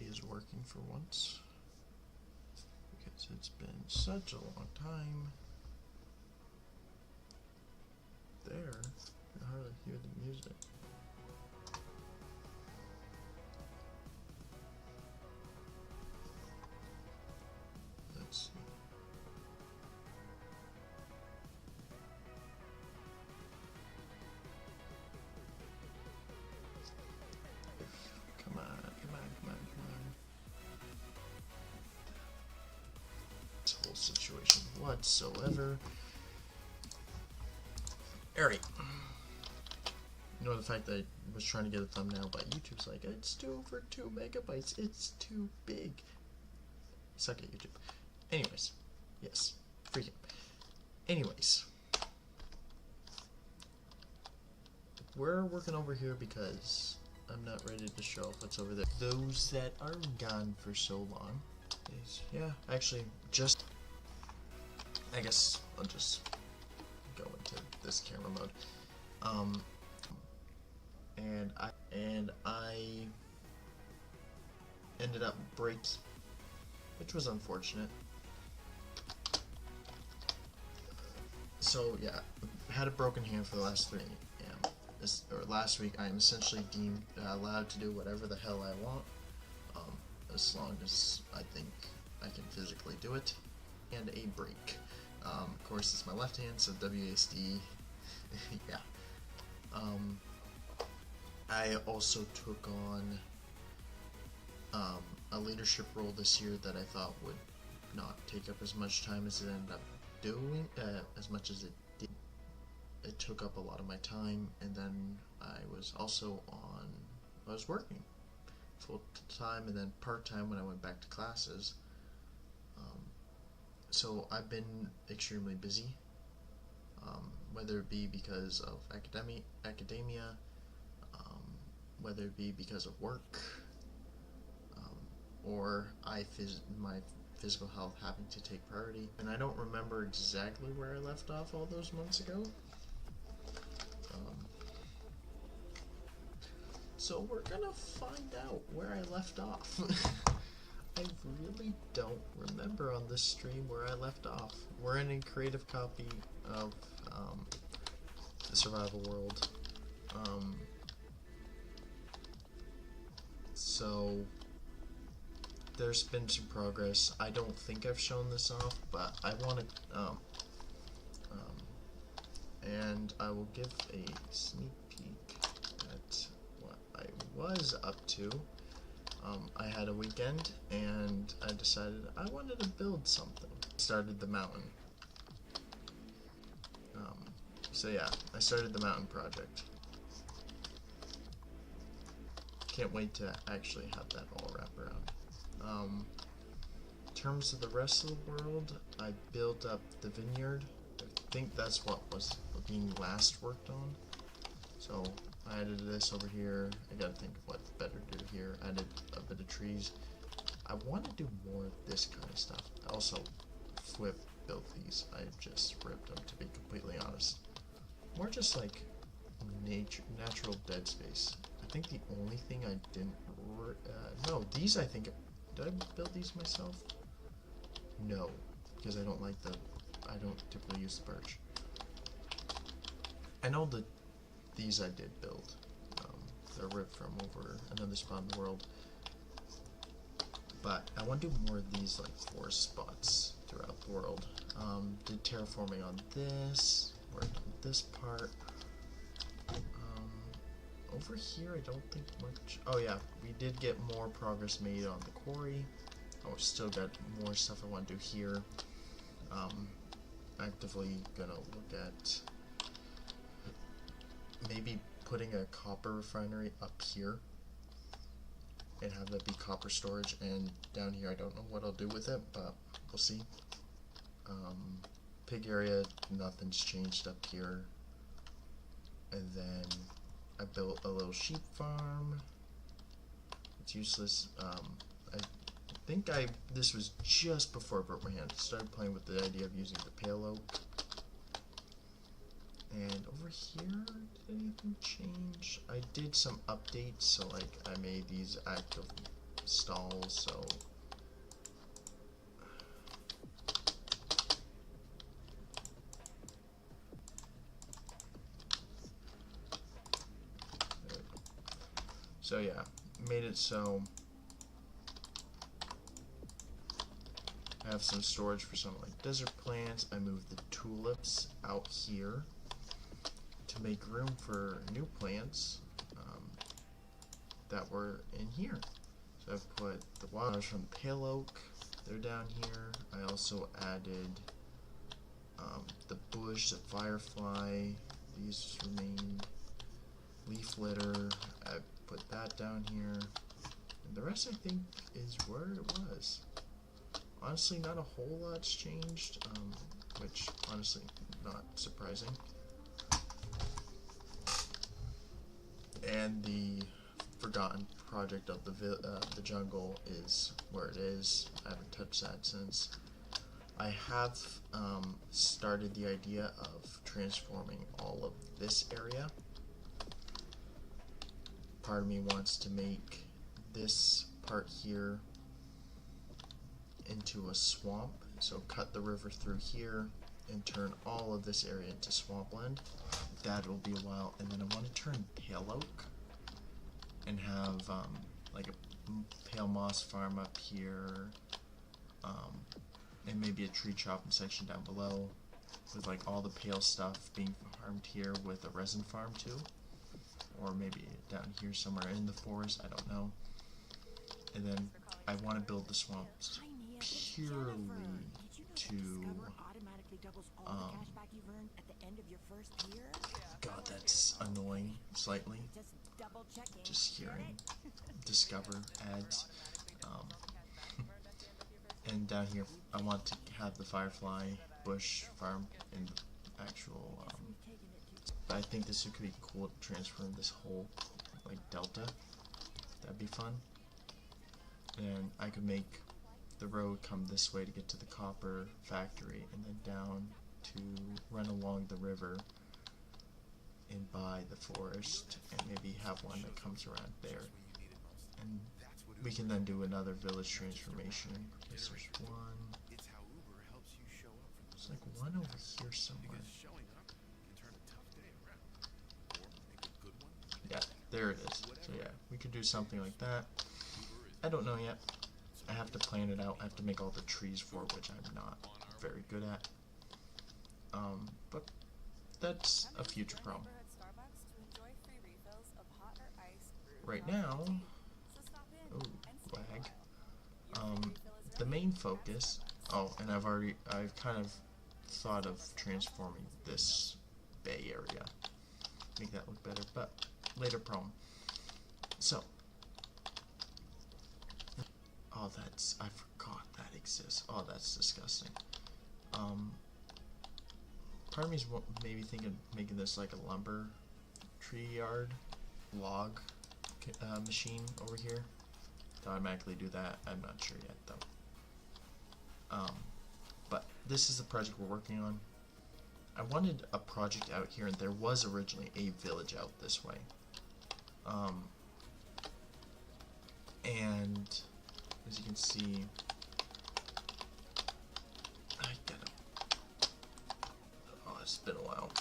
is working for once, because it's been such a long time. There, you can hardly hear the music. Let's see. Come on, come on, come on, come on. This whole situation whatsoever. Alright. You know, the fact that I was trying to get a thumbnail, but YouTube's like, it's over 2 megabytes, it's too big. Suck at YouTube. Anyways, yes, freaking. Anyways, we're working over here because I'm not ready to show off what's over there. Those that are gone for so long is, yeah, actually, just, I guess I'll just go into this camera mode. And I ended up breaking, which was unfortunate. So yeah, had a broken hand for the last 3 last week. I am essentially deemed allowed to do whatever the hell I want, as long as I think I can physically do it. And a break. Of course, it's my left hand, so WASD. Yeah. I also took on a leadership role this year that I thought would not take up as much time as it ended up doing, as much as it did. It took up a lot of my time, and then I was also I was working full time and then part time when I went back to classes. So I've been extremely busy, whether it be because of academia, whether it be because of work, or my physical health having to take priority. And I don't remember exactly where I left off all those months ago. So we're gonna find out where I left off. I really don't remember on this stream where I left off. We're in a creative copy of the survival world. So there's been some progress. I don't think I've shown this off, but I want to, and I will give a sneak peek at what I was up to. I had a weekend and I decided I wanted to build something. Started the mountain. So yeah, I started the mountain project. Can't wait to actually have that all wrap around. In terms of the rest of the world, I built up the vineyard. I think that's what was being last worked on. So I added this over here. I gotta think of what better to do here. Added a bit of trees. I want to do more of this kind of stuff. I also built these. I just ripped them, to be completely honest. More just like natural dead space. I think the only thing I didn't no, these I think, did I build these myself? No, because I don't typically use the birch. I know that these I did build. They're ripped from over another spot in the world. But I want to do more of these like forest spots throughout the world. Did terraforming on this, worked on this part. Over here I don't think much. Oh yeah, we did get more progress made on the quarry. Oh, still got more stuff I want to do here. Actively gonna look at maybe putting a copper refinery up here and have that be copper storage, and down here I don't know what I'll do with it, but we'll see. Pig area, nothing's changed up here. And then I built a little sheep farm. It's useless. I think this was just before I broke my hand. I started playing with the idea of using the pale oak. And over here, did anything change? I did some updates, so like I made these active stalls, so yeah, made it so I have some storage for some like desert plants. I moved the tulips out here to make room for new plants that were in here. So I've put the wildflowers from pale oak, they're down here. I also added the bush, the firefly, these remain. Leaf litter, I put that down here. And the rest I think is where it was. Honestly, not a whole lot's changed, which honestly not surprising. And the forgotten project of the jungle is where it is. I haven't touched that since. I have started the idea of transforming all of this area. Part of me wants to make this part here into a swamp, so cut the river through here and turn all of this area into swampland. That will be a while, and then I want to turn pale oak and have like a pale moss farm up here, and maybe a tree chopping section down below with like all the pale stuff being farmed here with a resin farm too. Or maybe down here somewhere in the forest, I don't know. And then I want to build the swamps purely to God, that's annoying slightly. Just hearing discover ads. And down here I want to have the firefly bush farm in the actual but I think this could be cool to transfer this whole like delta. That'd be fun. And I could make the road come this way to get to the copper factory, and then down to run along the river and by the forest, and maybe have one that comes around there. And we can then do another village transformation. Because there's one. There's like one over here somewhere. Yeah, there it is. So yeah, we could do something like that. I don't know yet. I have to plan it out. I have to make all the trees for it, which I'm not very good at. But that's a future problem. Right now, lag. The main focus. Oh, and I've kind of thought of transforming this bay area, make that look better, but later problem. So, oh, I forgot that exists. Oh, that's disgusting. Part of me is maybe thinking making this like a lumber tree yard log machine over here to automatically do that. I'm not sure yet though. But this is the project we're working on. I wanted a project out here, and there was originally a village out this way. And as you can see, it's been a while.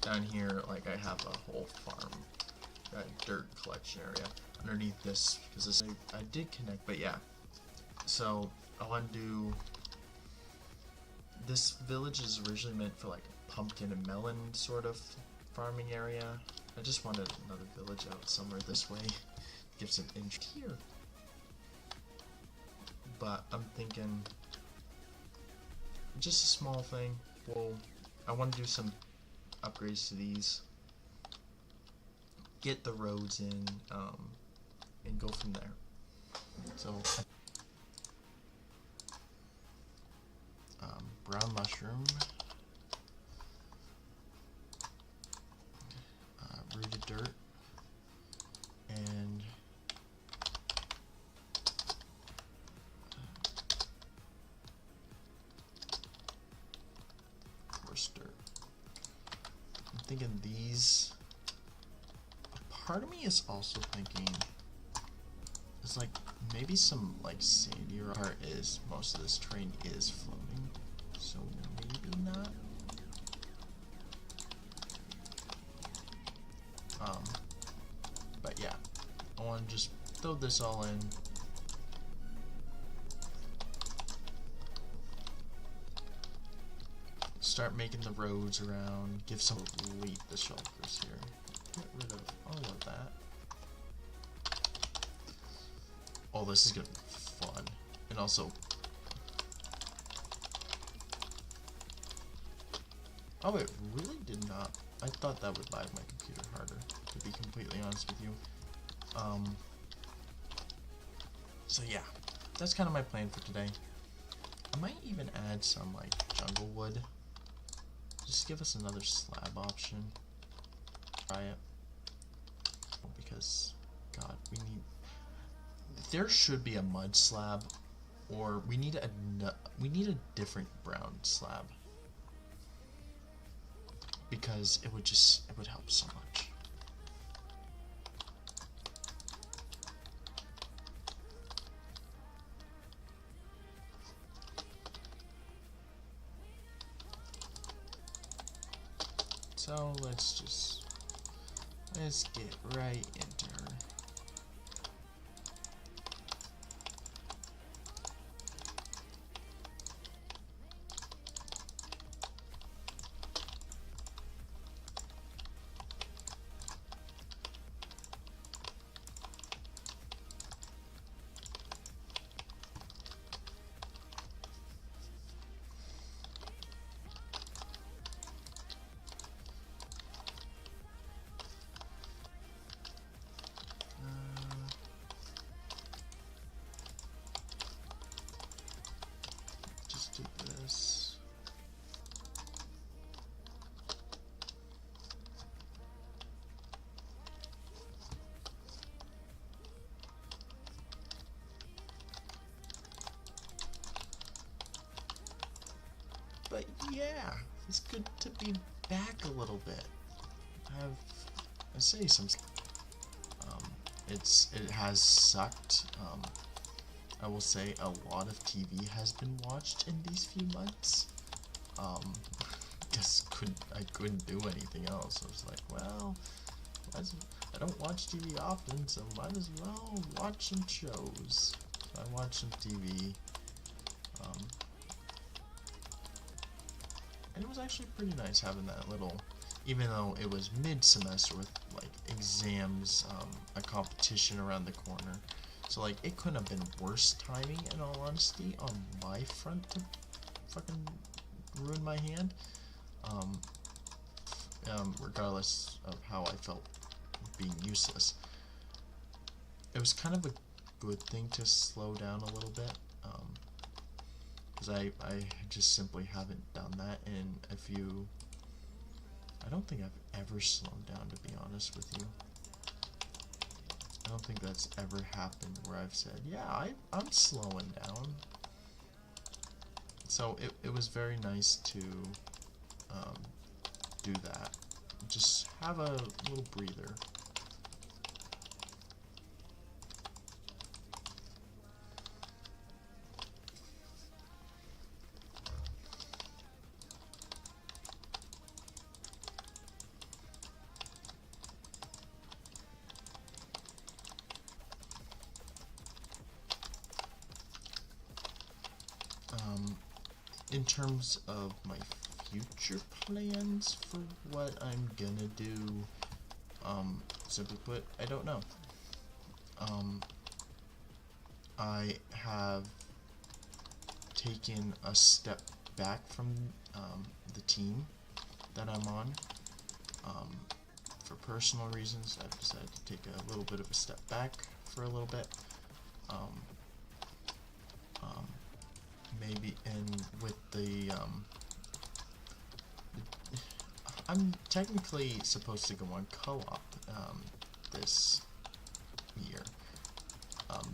Down here, like I have a whole farm, got a dirt collection area underneath this, because this I did connect, but yeah. So I want to do. This village is originally meant for like a pumpkin and melon sort of farming area. I just wanted another village out somewhere this way. Give some interest here. But I'm thinking just a small thing. Well, I want to do some upgrades to these, get the roads in, and go from there. So brown mushroom, rooted dirt, and coarse dirt. I'm thinking these. A part of me is also thinking It's like maybe some like sandier part is most of this terrain is floating, so maybe not. But yeah, I want to just throw this all in. Start making the roads around. Give some delete the shulkers here. Get rid of all of that. Oh, this is gonna be fun. And also, oh, it really did not. I thought that would lag my computer harder, to be completely honest with you. So yeah, that's kind of my plan for today. I might even add some like jungle wood. Just give us another slab option. Try it. Because, God, we need... There should be a mud slab, or we need a different brown slab. Because it would help so much. So let's get right into her. Just do this. But yeah, it's good to be back a little bit. I say some. It has sucked. I will say a lot of TV has been watched in these few months. Guess I couldn't do anything else. I was like, well, I don't watch TV often, so might as well watch some shows. So I watched some TV. And it was actually pretty nice having that little, even though it was mid-semester with like exams, a competition around the corner. So like it couldn't have been worse timing, in all honesty, on my front to fucking ruin my hand. Regardless of how I felt being useless. It was kind of a good thing to slow down a little bit. Because I just simply haven't done that in a few... I don't think I've ever slowed down, to be honest with you. I don't think that's ever happened where I've said, yeah, I'm slowing down. So it was very nice to do that. Just have a little breather. In terms of my future plans for what I'm gonna do, simply put, I don't know. I have taken a step back from the team that I'm on. For personal reasons, I've decided to take a little bit of a step back for a little bit. Maybe, and with the, I'm technically supposed to go on co-op, this year,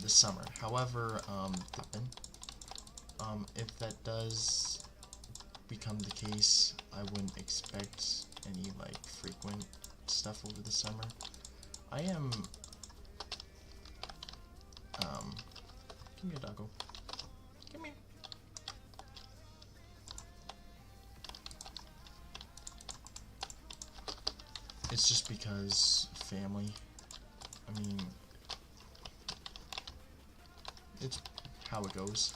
this summer. However, if that does become the case, I wouldn't expect any, like, frequent stuff over the summer. I am, Come here, doggo. Come here. It's just because family. I mean, it's how it goes,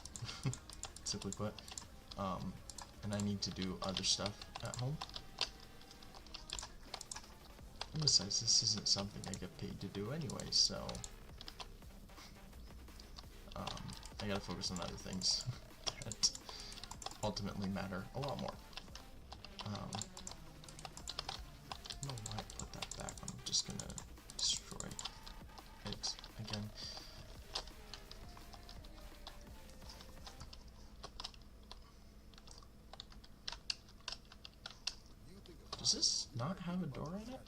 simply put. And I need to do other stuff at home. And besides, this isn't something I get paid to do anyway, so I gotta focus on other things that ultimately matter a lot more. I don't know why I put that back. I'm just gonna destroy it again. Does this not have a door in it?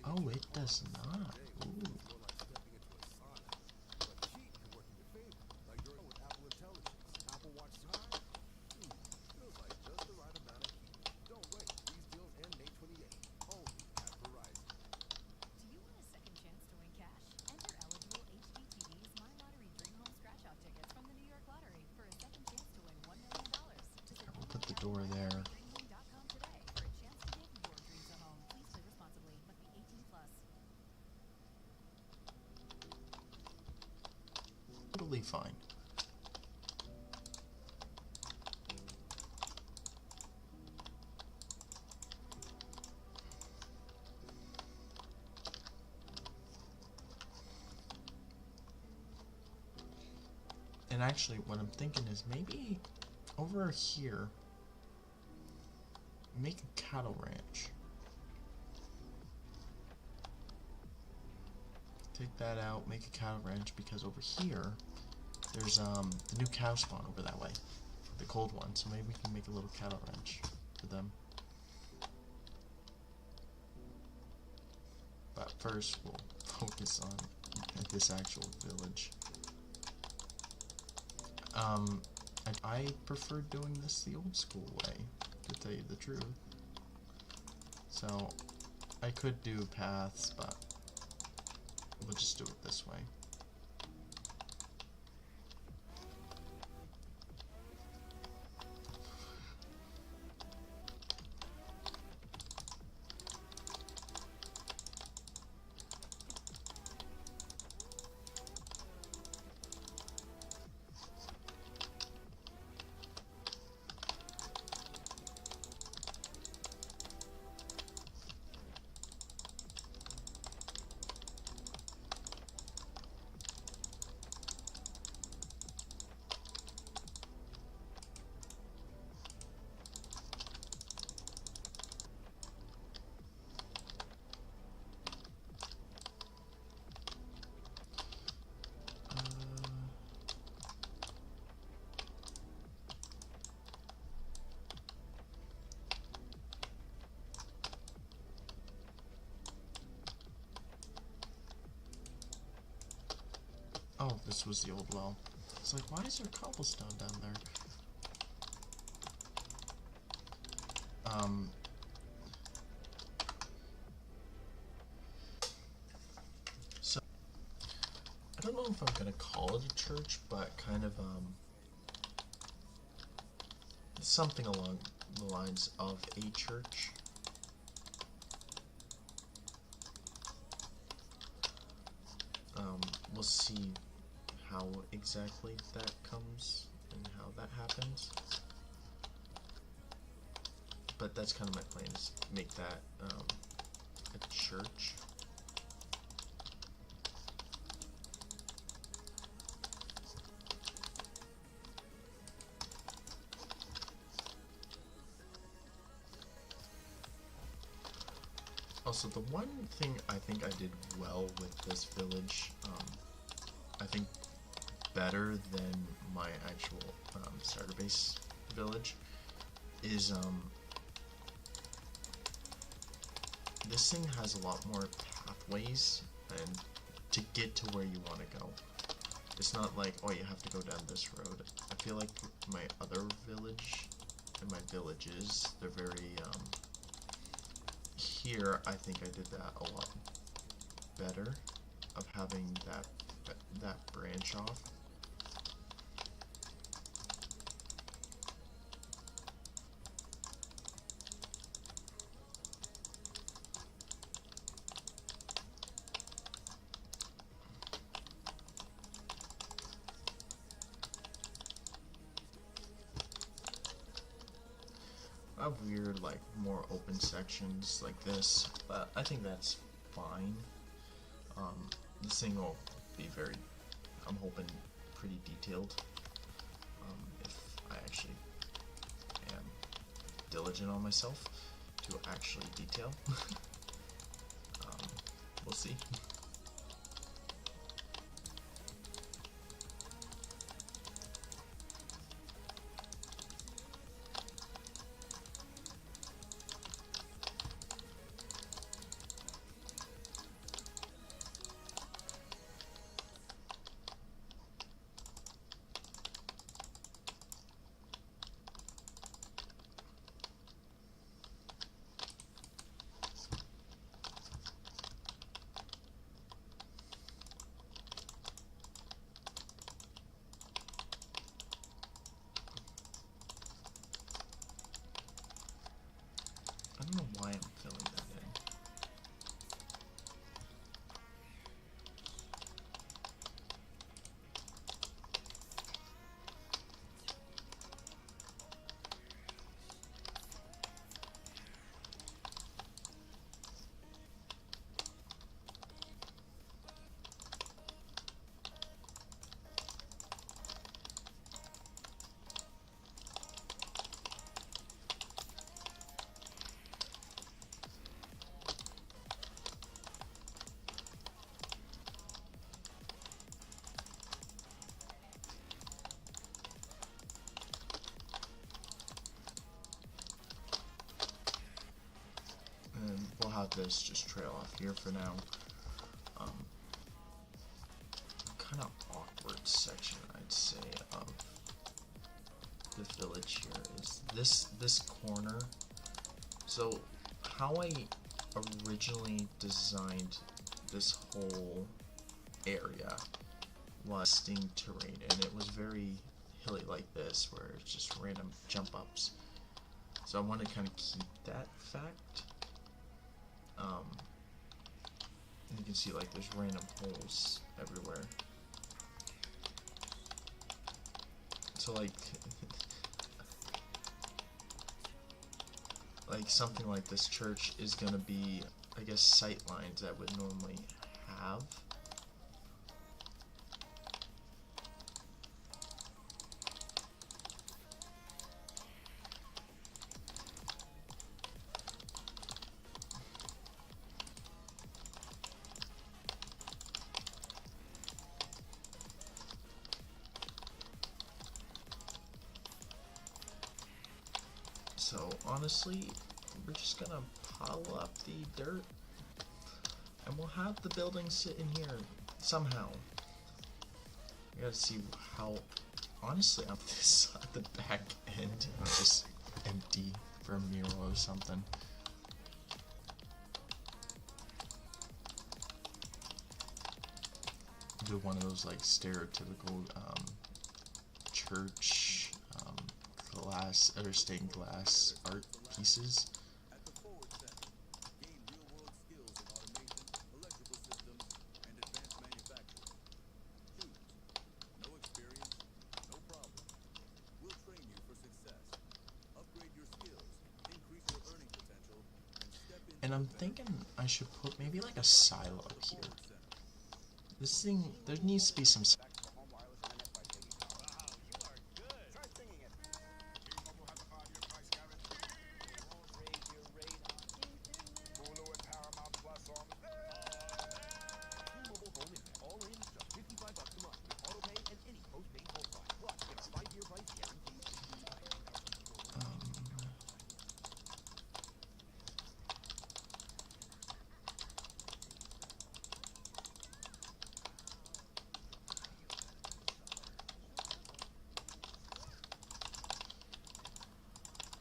Oh, it does not. Ooh. Put the door there. Totally fine. And actually, what I'm thinking is maybe over here, make a cattle ranch. Take that out, make a cattle ranch, because over here, there's the new cow spawn over that way, the cold one, so maybe we can make a little cattle ranch for them. But first, we'll focus on this actual village. I prefer doing this the old school way, to tell you the truth. So, I could do paths, but we'll just do it this way. Oh, this was the old well. It's like, why is there cobblestone down there? So, I don't know if I'm gonna call it a church, but kind of, something along the lines of a church. We'll see how exactly that comes and how that happens. But that's kind of my plan, is make that a church. Also, the one thing I think I did well with this village, I think better than my actual starter base village, is this thing has a lot more pathways and to get to where you want to go. It's not like, oh, you have to go down this road. I feel like my other village and my villages, they're very here I think I did that a lot better, of having that that branch off. I have weird, like, more open sections like this, but I think that's fine. This thing will be very, I'm hoping, pretty detailed, if I actually am diligent on myself to actually detail. We'll see. I don't know why I'm filling that in. And we'll have this just trail off here for now. Kind of awkward section, I'd say, of the village here is this corner. So how I originally designed this whole area was distinct terrain, and it was very hilly like this, where it's just random jump ups. So I want to kind of keep that fact. You can see like there's random holes everywhere. So like like something like this church is gonna be, I guess, sight lines I would normally have. So honestly, we're just gonna pile up the dirt, and we'll have the building sit in here somehow. I gotta see how. Honestly, on this at the back end, just empty for a mural or something. Do one of those like stereotypical church glass or stained glass art pieces. And I'm thinking I should put maybe like a silo here. This thing, there needs to be some.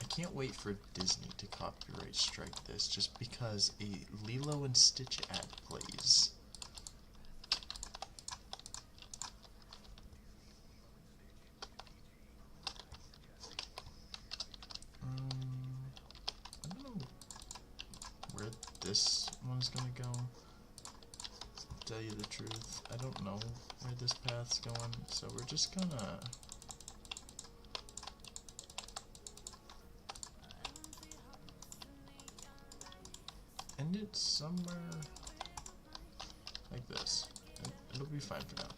I can't wait for Disney to copyright strike this just because a Lilo and Stitch ad plays. tell you the truth. I don't know where this path's going, so we're just gonna... end it somewhere like this. It'll be fine for now.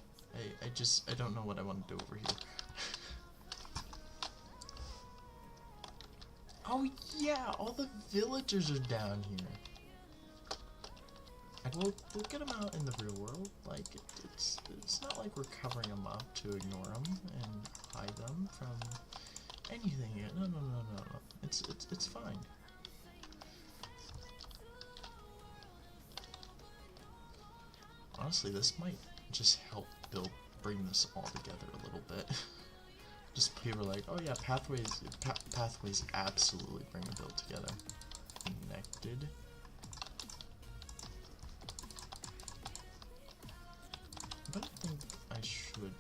I don't know what I want to do over here. Oh yeah, all the villagers are down here. We'll get them out in the real world. Like, it's not like we're covering them up to ignore them and hide them from anything. No. It's fine. Honestly, this might just help bring this all together a little bit. Just people are like, oh yeah, pathways absolutely bring a build together. Connected. But I think I should...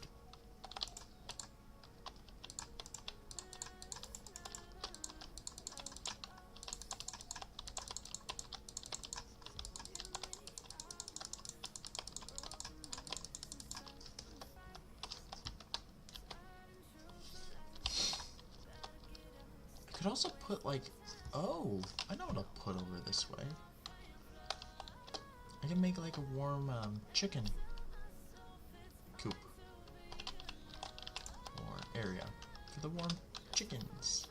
I could also put like... oh, I know what I'll put over this way. I can make like a warm chicken coop or area for the warm chickens.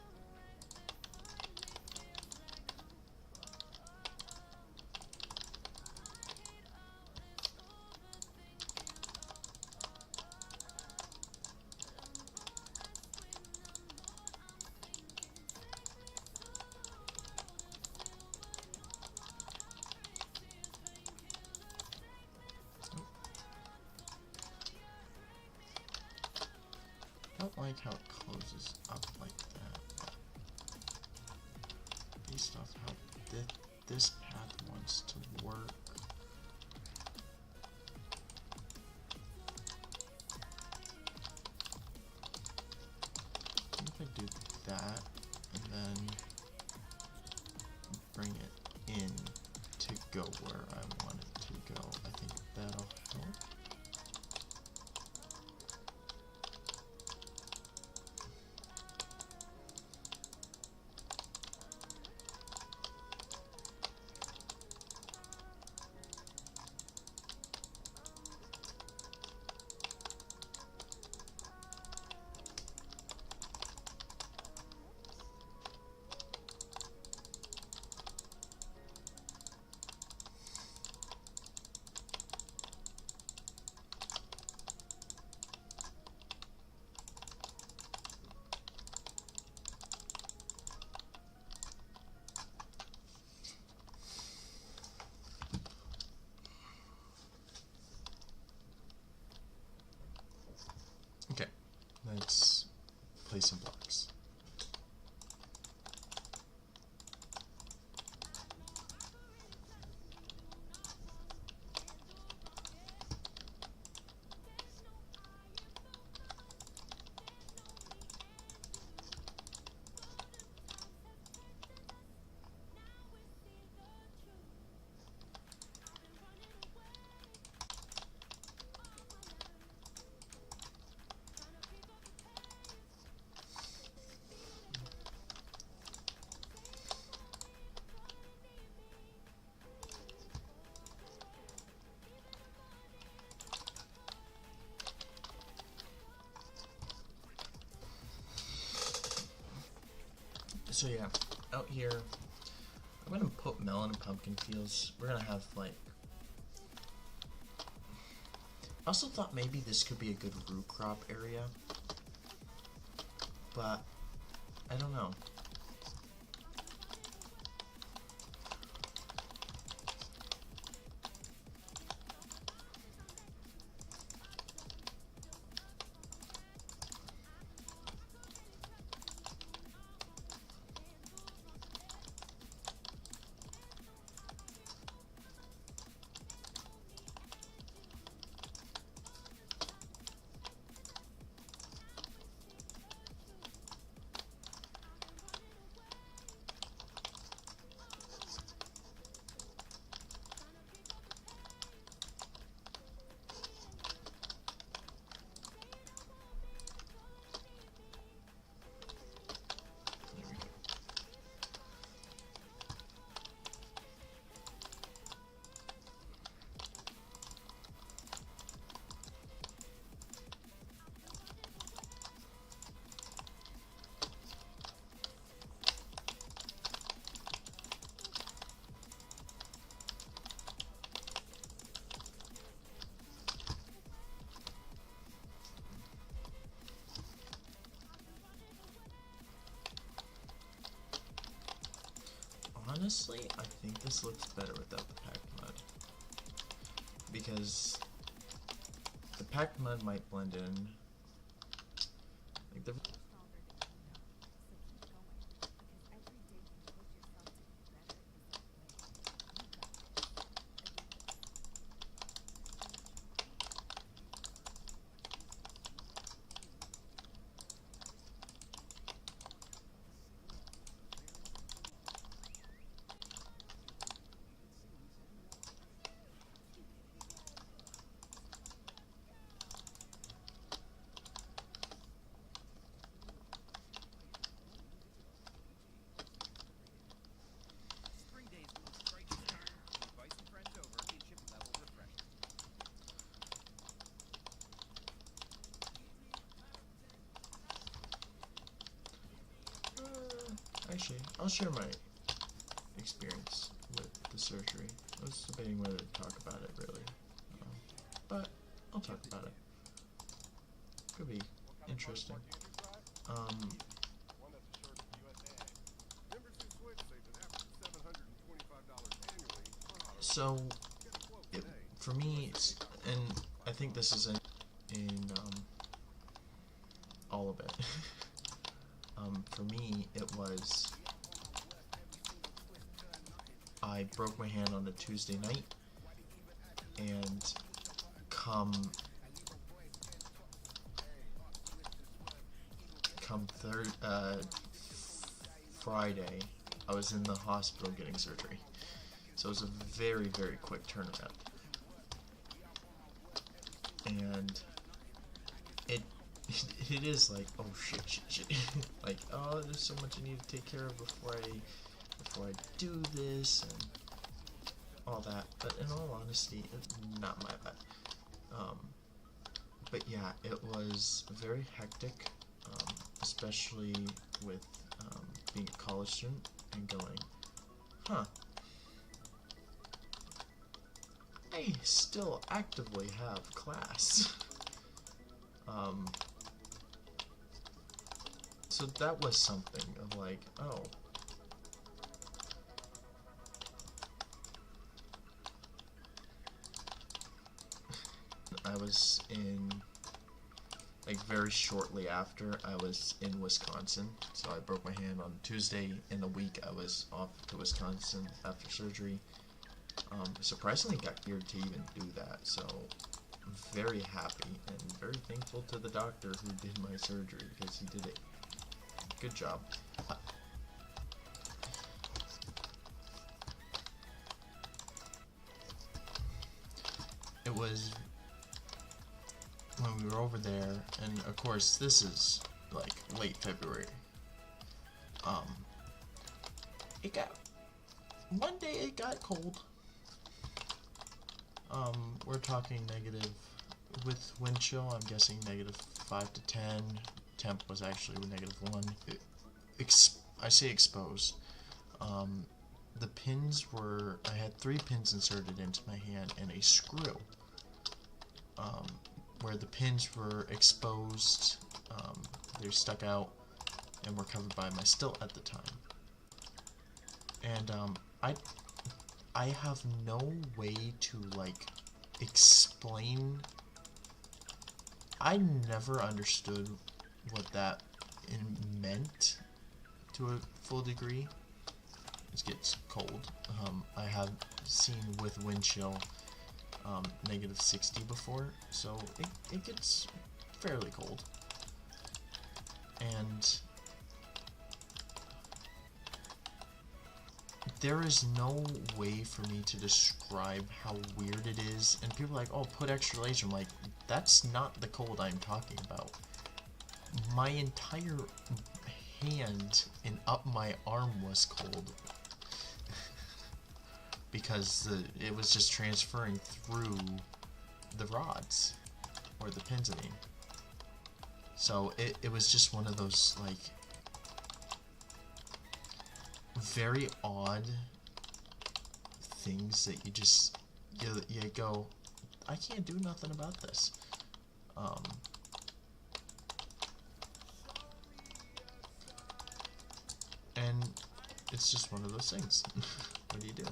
I don't like how it closes up like that. Based off how this path wants to work. What if I do that and then bring it in to go where I want it to go? I think that'll help. Okay, let's place some blocks. So yeah, out here, I'm gonna put melon and pumpkin fields. We're gonna have like... I also thought maybe this could be a good root crop area, but I don't know. honestly, I think this looks better without the packed mud. Because the packed mud might blend in. Like the actually, I'll share my experience with the surgery. I was debating whether to talk about it, really. But I'll talk about it. Could be interesting. So, for me, and I think this is in all of it. For me, it was, I broke my hand on a Tuesday night, and come Friday, I was in the hospital getting surgery. So it was a very, very quick turnaround. And it is like, oh shit. Like, oh, there's so much I need to take care of before I do this and all that. But in all honesty, it's not my bad. But yeah, it was very hectic, especially with being a college student and going, huh, I still actively have class. So that was something of like, oh. I was in, like very shortly after, I was in Wisconsin. So I broke my hand on Tuesday in the week. I was off to Wisconsin after surgery. Surprisingly got geared to even do that, so I'm very happy and very thankful to the doctor who did my surgery because he did it. Good job. It was when we were over there, and of course this is like late February. One day it got cold. We're talking negative, with wind chill, I'm guessing -5 to 10. Temp was actually -1. I say exposed. The pins were, I had 3 pins inserted into my hand and a screw. Where the pins were exposed, they stuck out and were covered by my stilt at the time. And I have no way to like explain. I never understood what that meant to a full degree. It gets cold. I have seen with wind chill -60 before, so it gets fairly cold. And there is no way for me to describe how weird it is. And people are like, oh, put extra layers. I'm like, that's not the cold I'm talking about. My entire hand and up my arm was cold. Because it was just transferring through the rods. Or the pins, I mean. So it was just one of those, like, very odd things that you just, you go, I can't do nothing about this. And it's just one of those things. What do you do?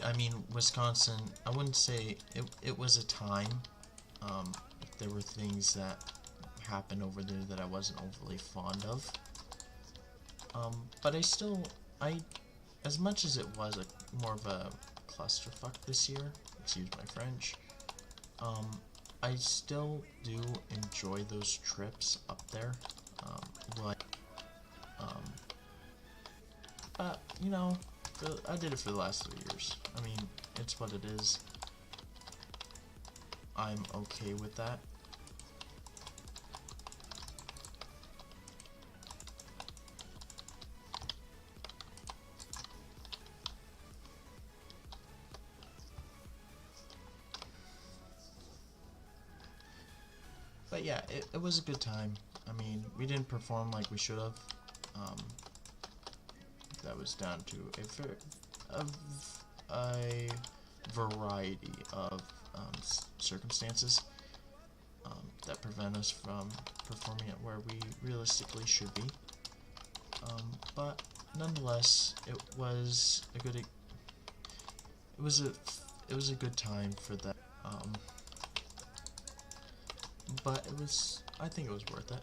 I mean, Wisconsin, I wouldn't say it was a time. There were things that happened over there that I wasn't overly fond of. But as much as it was more of a clusterfuck this year, excuse my French, I still do enjoy those trips up there. Like, but, you know, I did it for the last 3 years. I mean, it's what it is. I'm okay with that. But yeah, it was a good time. I mean, we didn't perform like we should have. That was down to a variety of circumstances that prevent us from performing at where we realistically should be. But nonetheless, it was a good time for that. But I think it was worth it.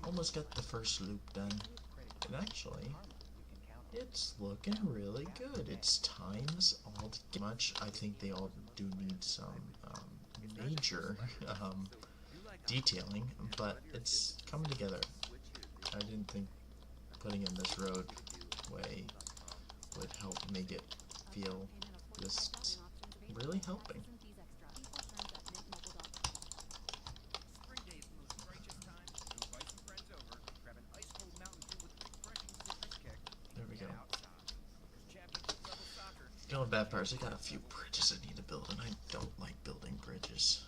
Almost got the first loop done. And actually, it's looking really good. It's times all too much. I think they all do need some major detailing, but it's coming together. I didn't think putting in this roadway would help make it feel this really helping. The only bad part is I got a few bridges I need to build, and I don't like building bridges.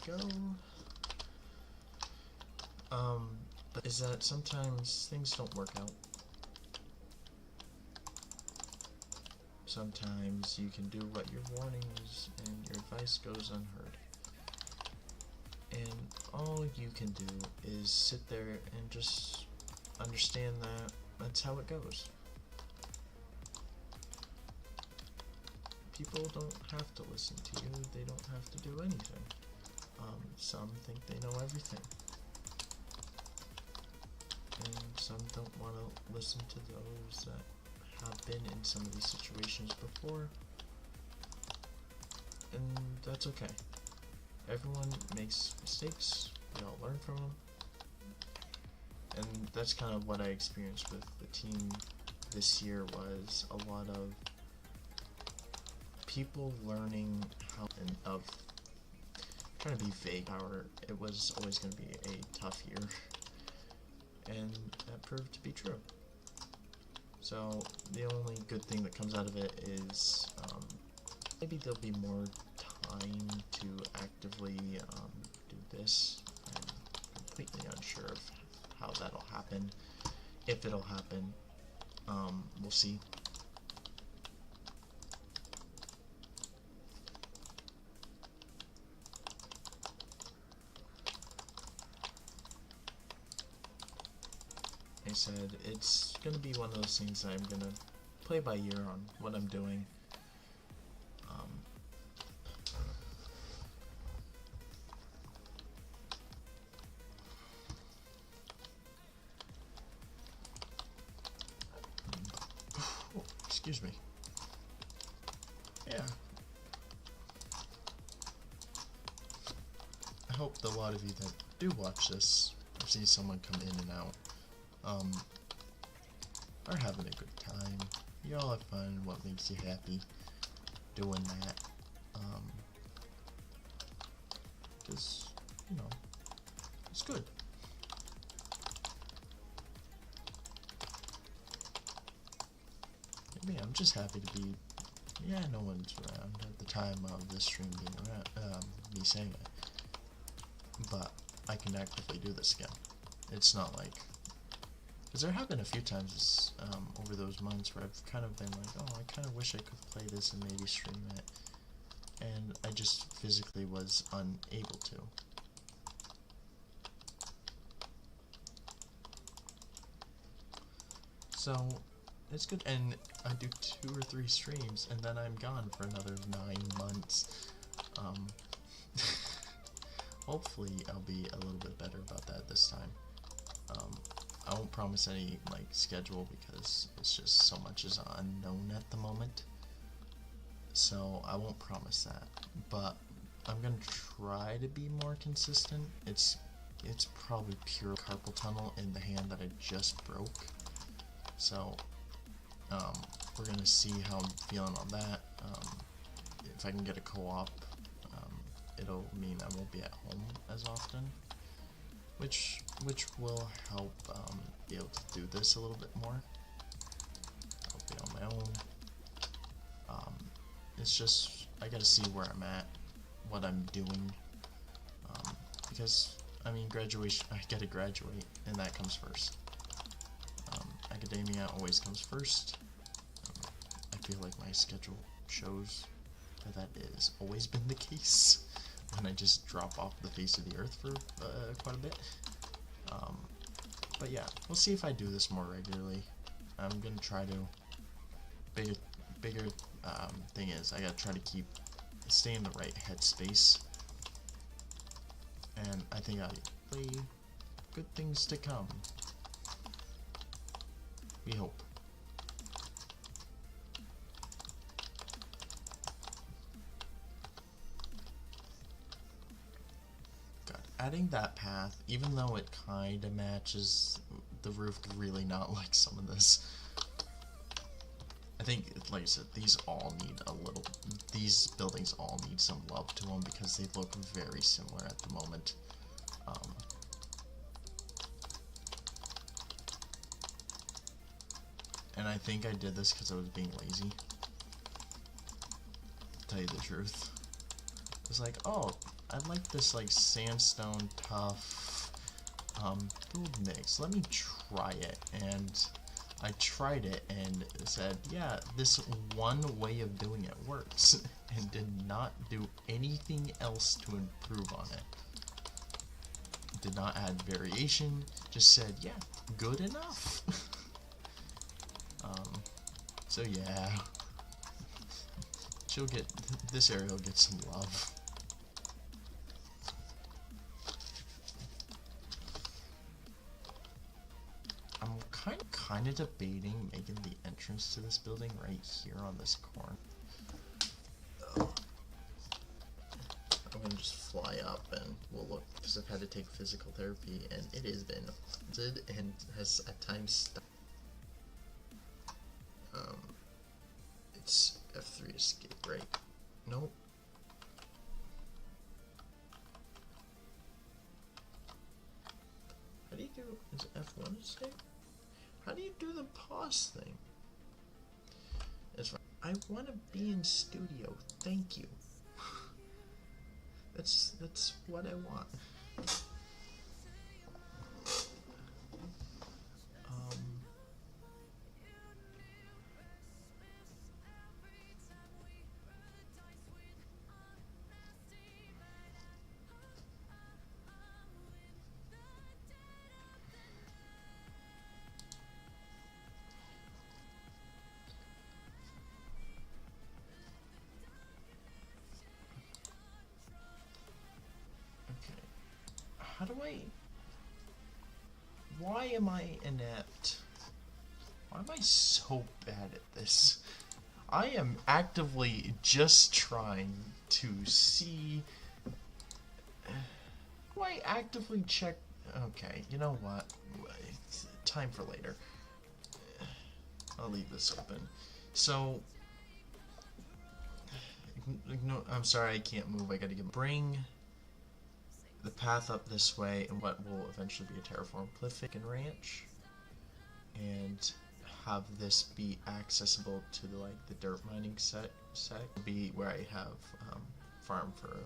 Go. But is that sometimes things don't work out. Sometimes you can do what your warnings and your advice goes unheard. And all you can do is sit there and just understand that that's how it goes. People don't have to listen to you, they don't have to do anything. Some think they know everything, and some don't want to listen to those that have been in some of these situations before, and that's okay. Everyone makes mistakes, we all learn from them, and that's kind of what I experienced with the team this year, was a lot of people learning how, and of trying to be vague. However, it was always going to be a tough year, and that proved to be true. So the only good thing that comes out of it is maybe there'll be more time to actively do this. I'm completely unsure of how that'll happen, if it'll happen. We'll see. Like I said, it's gonna be one of those things that I'm gonna play by ear on what I'm doing. Oh, excuse me. Yeah. I hope that a lot of you that do watch this, I've seen someone come in and out, are having a good time. You all have fun, what makes you happy, doing that. Because, you know, it's good. Yeah, I'm just happy to be, yeah, no one's around at the time of this stream being around, me saying it. But I can actively do this again. It's not like, because there have been a few times over those months where I've kind of been like, oh, I kind of wish I could play this and maybe stream it, and I just physically was unable to. So it's good, and I do 2 or 3 streams and then I'm gone for another 9 months. Hopefully I'll be a little bit better about that this time. I won't promise any like schedule because it's just so much is unknown at the moment. So I won't promise that, but I'm gonna try to be more consistent. It's probably pure carpal tunnel in the hand that I just broke. So we're gonna see how I'm feeling on that. If I can get a co-op, it'll mean I won't be at home as often, which will help be able to do this a little bit more. I'll be on my own. It's just I gotta see where I'm at, what I'm doing, because I mean graduation. I gotta graduate, and that comes first. Academia always comes first. I feel like my schedule shows that is always been the case when I just drop off the face of the earth for quite a bit. But yeah, we'll see if I do this more regularly. I'm gonna try to. Bigger thing is I gotta try to stay in the right headspace, and I think good things to come. We hope. God, adding that path, even though it kinda matches the roof, really not like some of this. I think, like I said, these buildings all need some love to them because they look very similar at the moment. And I think I did this because I was being lazy, to tell you the truth. It's like, oh, I like this like sandstone tough build mix. Let me try it, and I tried it and said, yeah, this one way of doing it works, and did not do anything else to improve on it. Did not add variation, just said, yeah, good enough. So yeah, this area will get some love. kind of debating making the entrance to this building right here on this corner. I'm gonna just fly up and we'll look, because I've had to take physical therapy and it has been haunted and has at times stopped. It's F3 escape, right? Nope. How do you do, is it F1 escape? How do you do the pause thing? It's fine. I want to be in studio, thank you. That's what I want. How do I... Why am I inept? Why am I so bad at this? I am actively just trying to see... Do I actively check... Okay, you know what? It's time for later. I'll leave this open. So... No, I'm sorry, I can't move. I gotta bring the path up this way and what will eventually be a terraform cliff and ranch, and have this be accessible to the, like, the dirt mining set be where I have farm for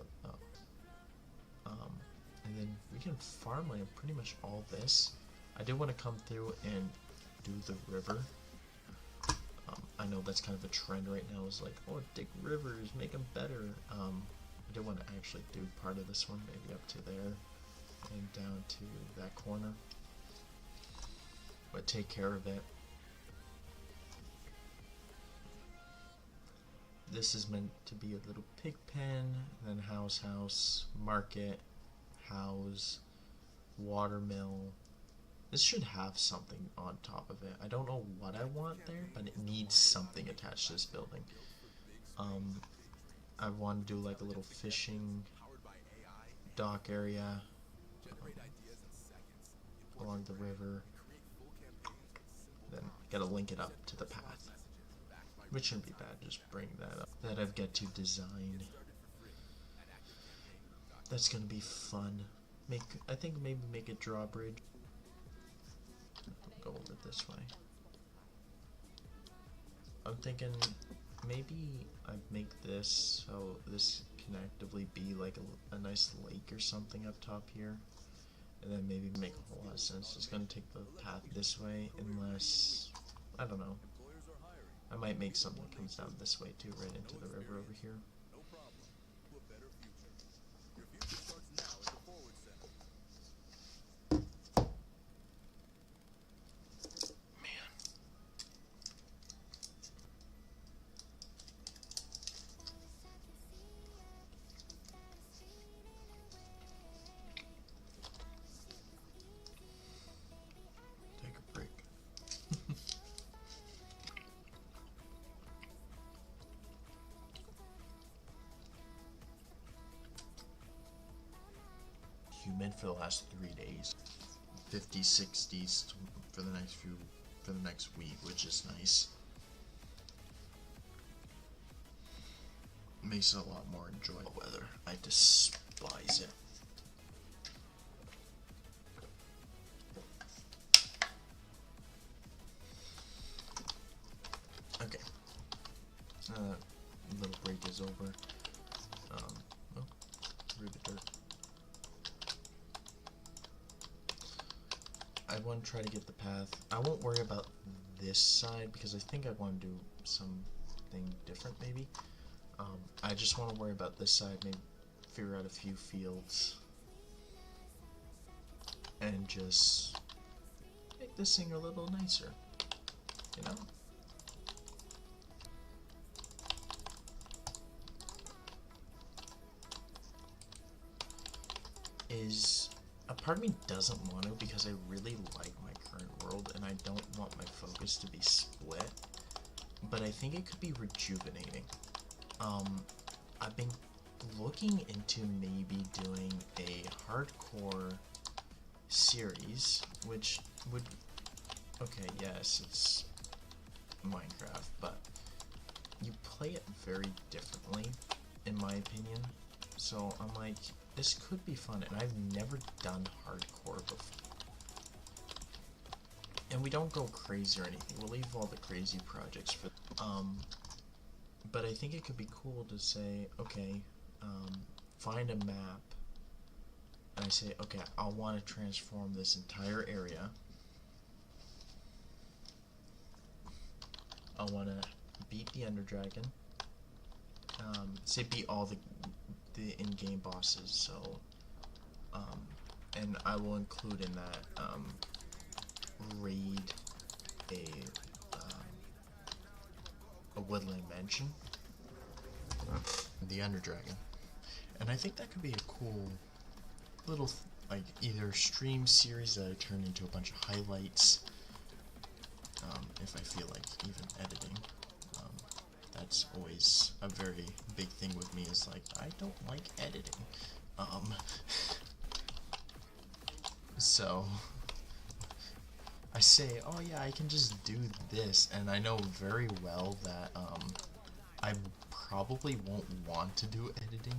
and then we can farmland pretty much all this. I did want to come through and do the river. I know that's kind of a trend right now, is like, oh, dig rivers, make them better. I did want to actually do part of this one, maybe up to there and down to that corner, but take care of it. This is meant to be a little pig pen, then house, market, house, water mill. This should have something on top of it. I don't know what I want there, but it needs something attached to this building. I want to do like a little fishing dock area along the river. Then gotta link it up to the path, which shouldn't be bad. Just bring that up. That I've got to design. That's gonna be fun. I think maybe make a drawbridge. Go over this way. I'm thinking maybe I make this so this can actively be like a nice lake or something up top here, and then maybe make a whole lot of sense. It's gonna take the path this way, unless, I don't know, I might make something that comes down this way too, right into the river over here. Humid for the last 3 days, 50s, 60s for the next week, which is nice. Makes it a lot more enjoyable weather. I despise it. Okay. Little break is over. Oh, rivet dirt. I want to try to get the path. I won't worry about this side because I think I want to do something different maybe. I just want to worry about this side, maybe figure out a few fields and just make this thing a little nicer, you know? A part of me doesn't want to because I really like my current world, and I don't want my focus to be split, but I think it could be rejuvenating. I've been looking into maybe doing a hardcore series, which would, okay, yes, it's Minecraft, but you play it very differently, in my opinion. So I'm like, this could be fun, and I've never done hardcore before. And we don't go crazy or anything. We'll leave all the crazy projects for. But I think it could be cool to say, okay, find a map, and I say, okay, I want to transform this entire area. I want to beat the Ender Dragon. Say beat all the in-game bosses. So, and I will include in that raid a woodland mansion, the Ender Dragon, and I think that could be a cool little like either stream series that I turn into a bunch of highlights. If I feel like even editing, that's always a very big thing with me. Is like I don't like editing, so I say, oh yeah, I can just do this, and I know very well that I probably won't want to do editing,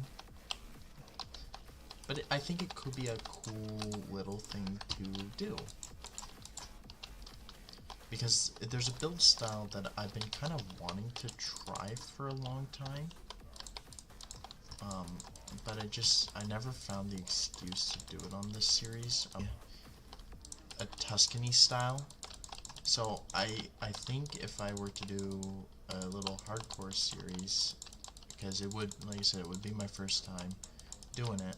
but I think it could be a cool little thing to do. Because there's a build style that I've been kind of wanting to try for a long time, but I never found the excuse to do it on this series. A Tuscany style. So I think if I were to do a little hardcore series, because it would, like I said, it would be my first time doing it,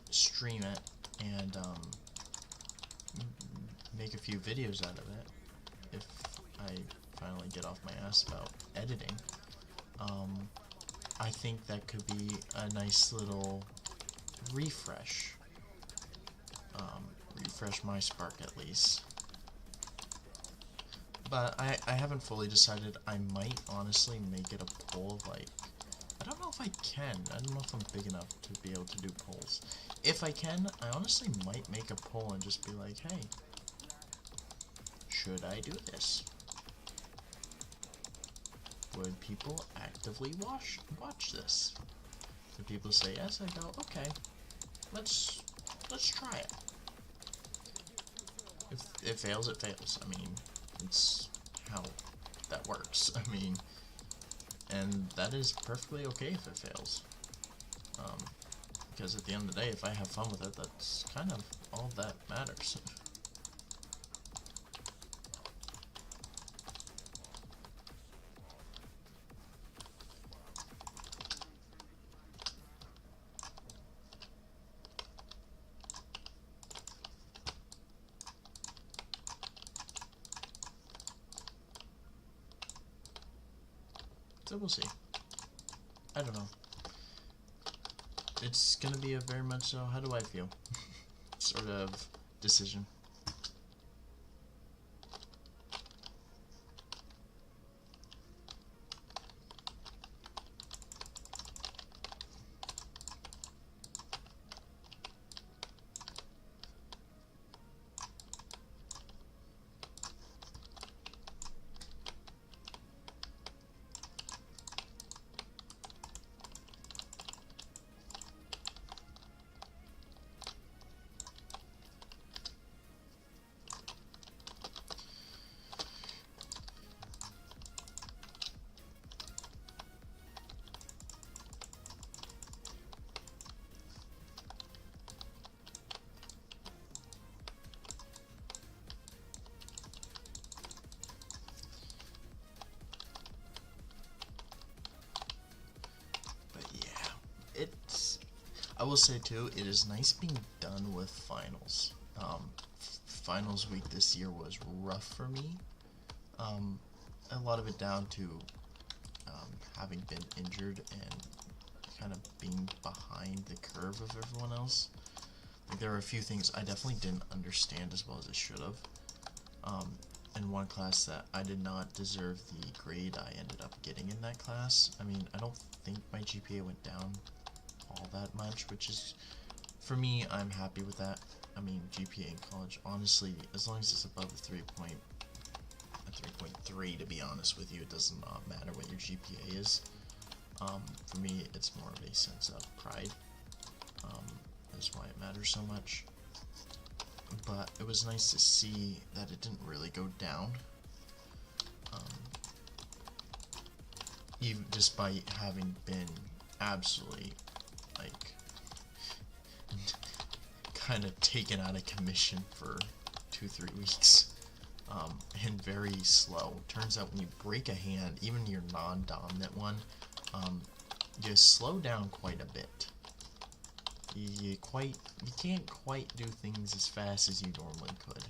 stream it, and make a few videos out of it if I finally get off my ass about editing. I think that could be a nice little refresh. Refresh my spark at least. But I haven't fully decided. I might honestly make it a poll of like, I don't know if I can. I don't know if I'm big enough to be able to do polls. If I can, I honestly might make a poll and just be like, hey, should I do this? Would people actively watch this? If people say yes, I go, okay, let's try it. If it fails, it fails. I mean, it's how that works. I mean, and that is perfectly okay if it fails. Because at the end of the day, if I have fun with it, that's kind of all that matters. So we'll see. I don't know. It's gonna be a very much so, how do I feel? sort of decision. I will say too, it is nice being done with finals. Finals week this year was rough for me. A lot of it down to having been injured and kind of being behind the curve of everyone else. Like, there were a few things I definitely didn't understand as well as I should have. in one class that I did not deserve the grade I ended up getting in that class. I mean, I don't think my GPA went down all that much, which is, for me, I'm happy with that. I mean, GPA in college, honestly, as long as it's above a 3.3, to be honest with you, it does not matter what your GPA is. For me, it's more of a sense of pride. That's why it matters so much. But it was nice to see that it didn't really go down. Even despite having been absolutely, like, kind of taken out of commission for 2-3 weeks. And very slow. Turns out when you break a hand, even your non-dominant one, you slow down quite a bit. You can't quite do things as fast as you normally could.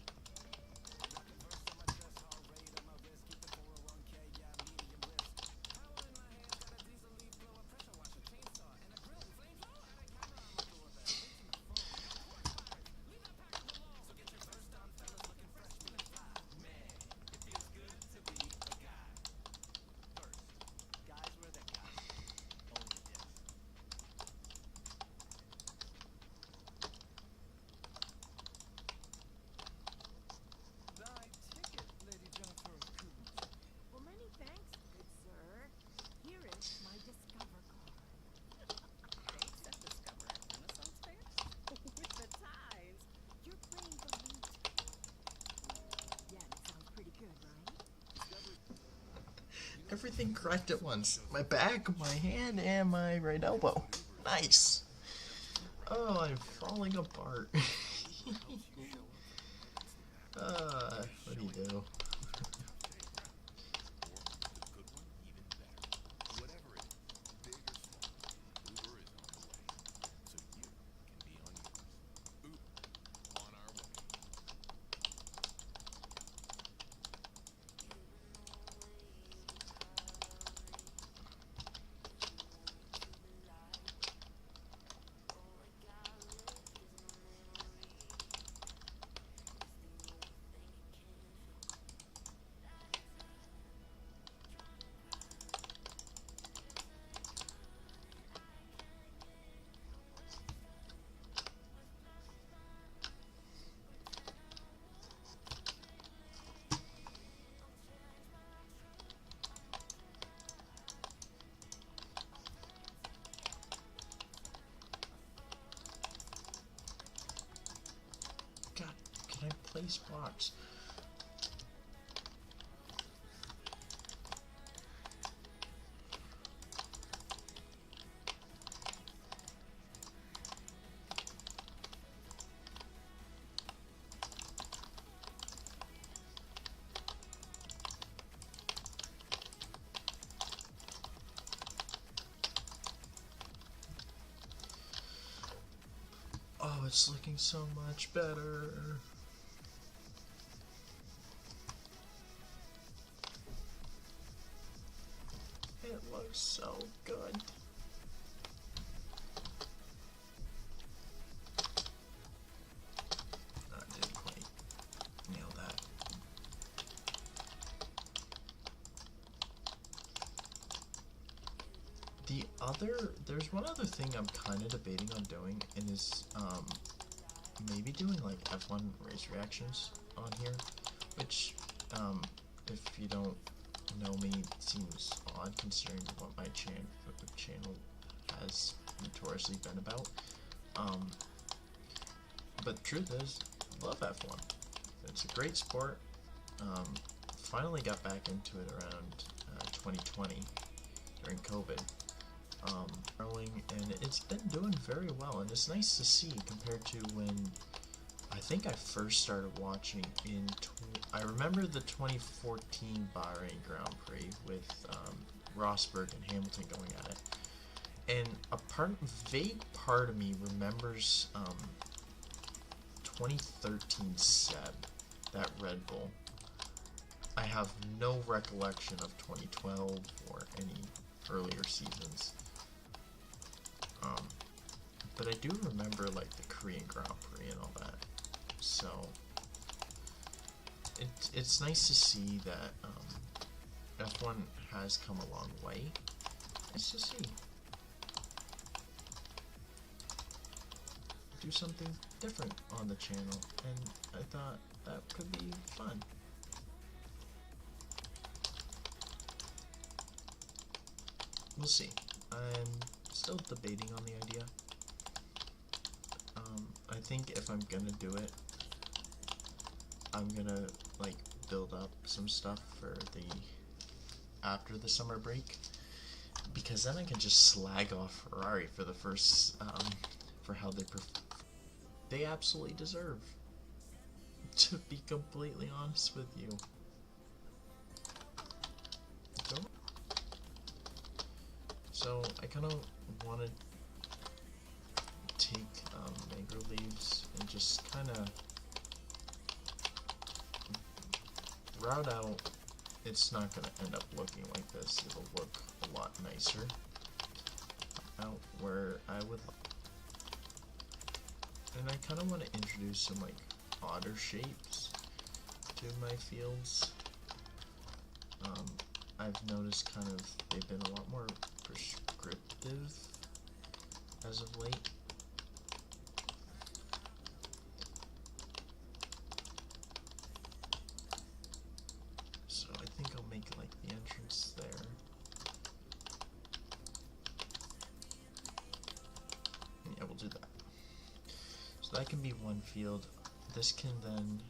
Everything cracked at once. My back, my hand, and my right elbow. Nice. Oh, I'm falling apart. What do you do? God, can I place blocks? Oh, it's looking so much better. It looks so good. I didn't quite nail that. There's one other thing I'm kind of debating on doing, and is maybe doing like F1 race reactions on here, which if you don't know me, it seems odd considering what my channel has notoriously been about. But the truth is, I love F1. It's a great sport. Finally got back into it around 2020 during COVID. Growing, and it's been doing very well, and it's nice to see compared to when I think I first started watching in I remember the 2014 Bahrain Grand Prix with Rosberg and Hamilton going at it, and a vague part of me remembers 2013 Seb, that Red Bull. I have no recollection of 2012 or any earlier seasons. But I do remember like the Korean Grand Prix and all that. So it's nice to see that F1 has come a long way. Nice to see. Do something different on the channel, and I thought that could be fun. We'll see. I'm still debating on the idea. I think if I'm gonna do it, I'm gonna like build up some stuff for after the summer break, because then I can just slag off Ferrari for the first for how they absolutely deserve, to be completely honest with you. So I kind of want to take mango leaves and just kind of route out. It's not going to end up looking like this. It'll look a lot nicer out where I would. And I kind of want to introduce some like odder shapes to my fields. I've noticed kind of they've been a lot more prescriptive as of late. So I think I'll make like the entrance there. Yeah, we'll do that. So that can be one field. This can then,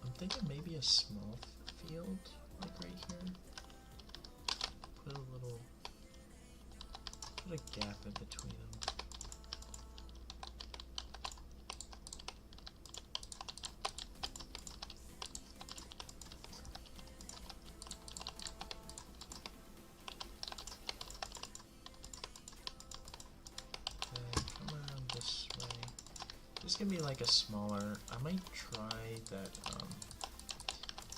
I'm thinking maybe a small field, like right here. Put a gap in between them. Okay, come around this way. This can be like a smaller, I might try that,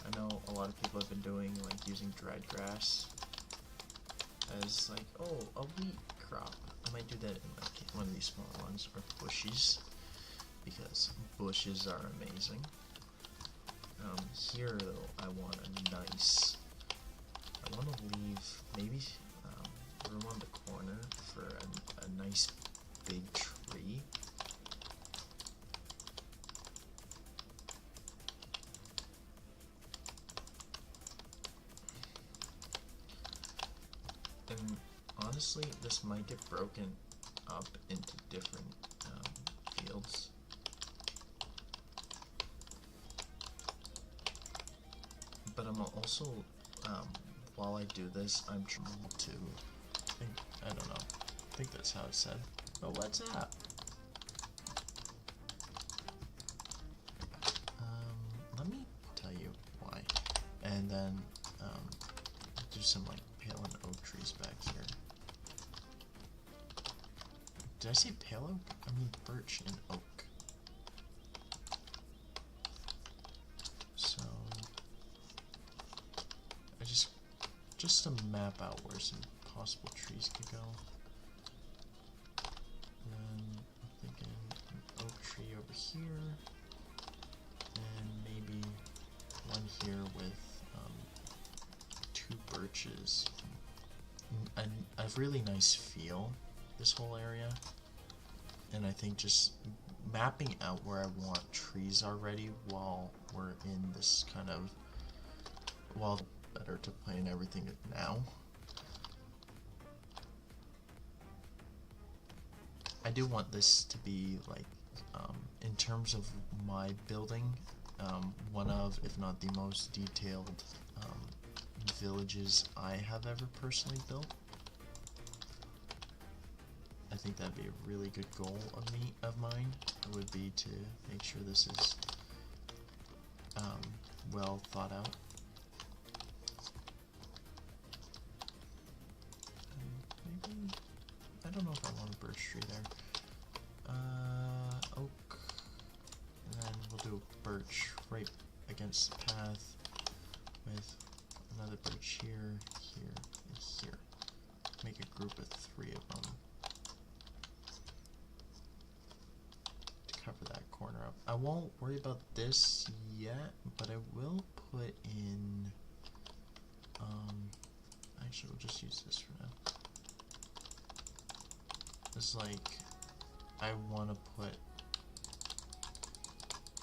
I know a lot of people have been doing like using dried grass as like, oh, a wheat crop. I might do that in like one of these smaller ones, or bushes, because bushes are amazing. Here though, I want a nice, I want to leave maybe room on the corner for a nice big tree. And honestly, this might get broken up into different fields. But I'm also, while I do this, I'm trying to, I don't know, I think that's how it's said. But what's up? Let me tell you why. And then, do some like pale and oak trees back here. Did I say pale oak? I mean birch and oak. So I just to map out where some possible trees could go. And then I'm thinking an oak tree over here, and maybe one here with two birches. A really nice feel, this whole area. And I think just mapping out where I want trees already while we're in this kind of, well, better to plan everything now. I do want this to be like, in terms of my building, one of, if not the most detailed villages I have ever personally built. I think that'd be a really good goal of mine. It would be to make sure this is well thought out. Maybe, I don't know if I want a birch tree there. Oak, and then we'll do a birch right against the path with another birch here, here, and here. Make a group of 3 of them to cover that corner up. I won't worry about this yet, but I will put in, actually we'll just use this for now. It's like, I want to put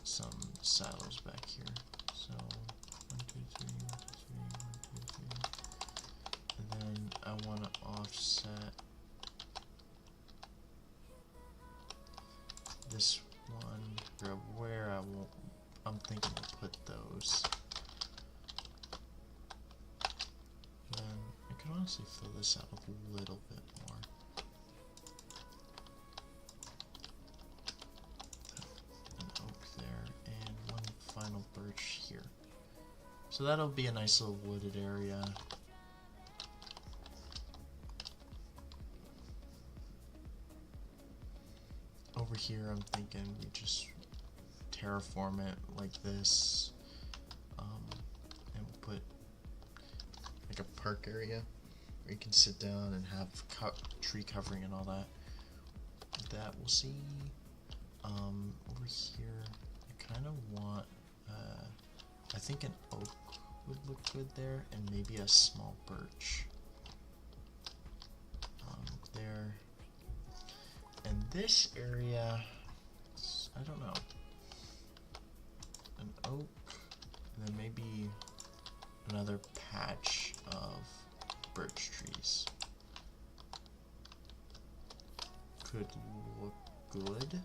some silos back here. So, 1, 2, 3, 1, 2, 3, 1, 2, 3. And then I want to offset this one where I'm thinking to put those. Then I could honestly fill this out a little bit more. An oak there, and one final birch here. So that'll be a nice little wooded area. Over here, I'm thinking we just terraform it like this, and we'll put like a park area where you can sit down and have tree covering and all that. That we'll see. Over here, I kind of want, I think an oak would look good there, and maybe a small birch. There. And this area, I don't know, an oak, and then maybe another patch of birch trees. Could look good.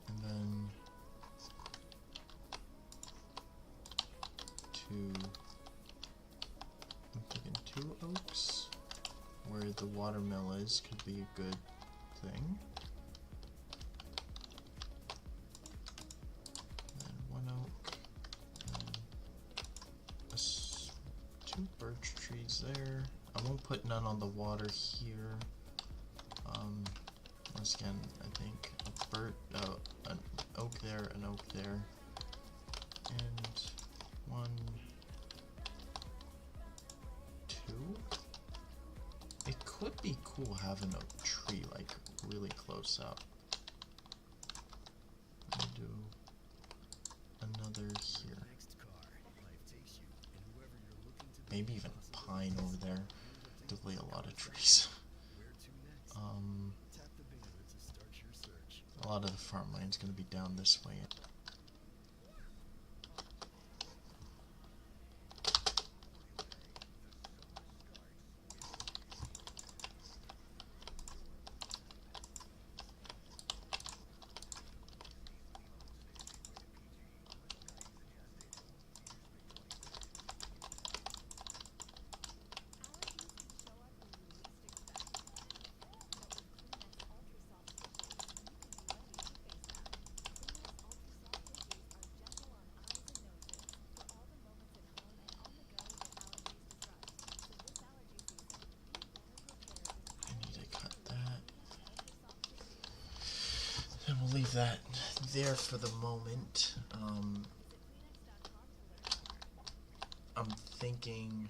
And then I'm thinking 2 oaks, where the watermill is, could be a good thing. And 1 oak, and 2 birch trees there. I won't put none on the water here. Once again, I think an oak there, an oak there, and 1, 2. It could be cool having a tree like really close up. Let me do another here. Maybe even pine over there. Definitely a lot of trees. A lot of the farmland's gonna be down this way. And we'll leave that there for the moment. I'm thinking,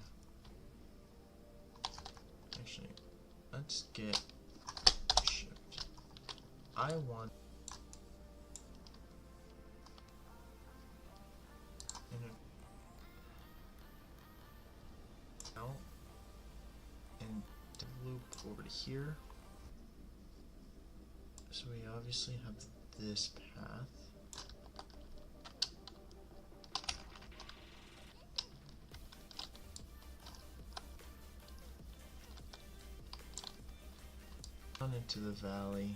actually, let's get shift. I want out and loop over to here. So we obviously have this path. Down into the valley.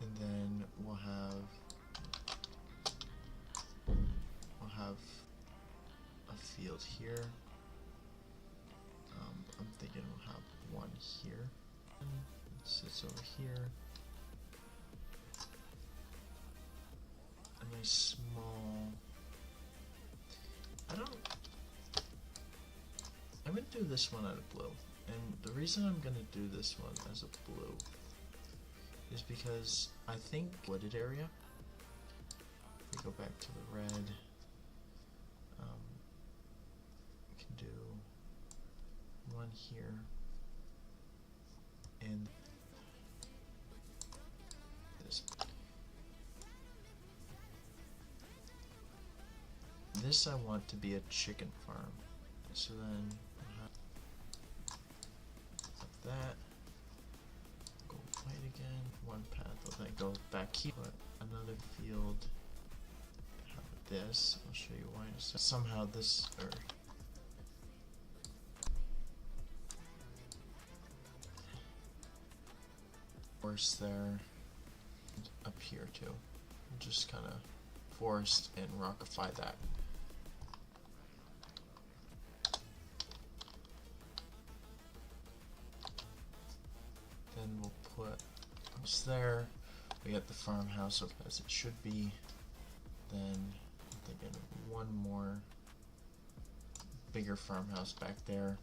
And then we'll have a field here. I'm thinking we'll have one here. And it sits over here. A nice small. I'm gonna do this one out of blue. And the reason I'm gonna do this one as a blue is because I think wooded area. If we go back to the red, one here, and this. This I want to be a chicken farm. So then like that. Go white again. One path will then go back here. Put another field. How about this? I'll show you why in a second. Somehow this forest there. Up here too. Just kinda forest and rockify that. Then we'll put house there. We got the farmhouse up as it should be. Then I'm thinking one more bigger farmhouse back there.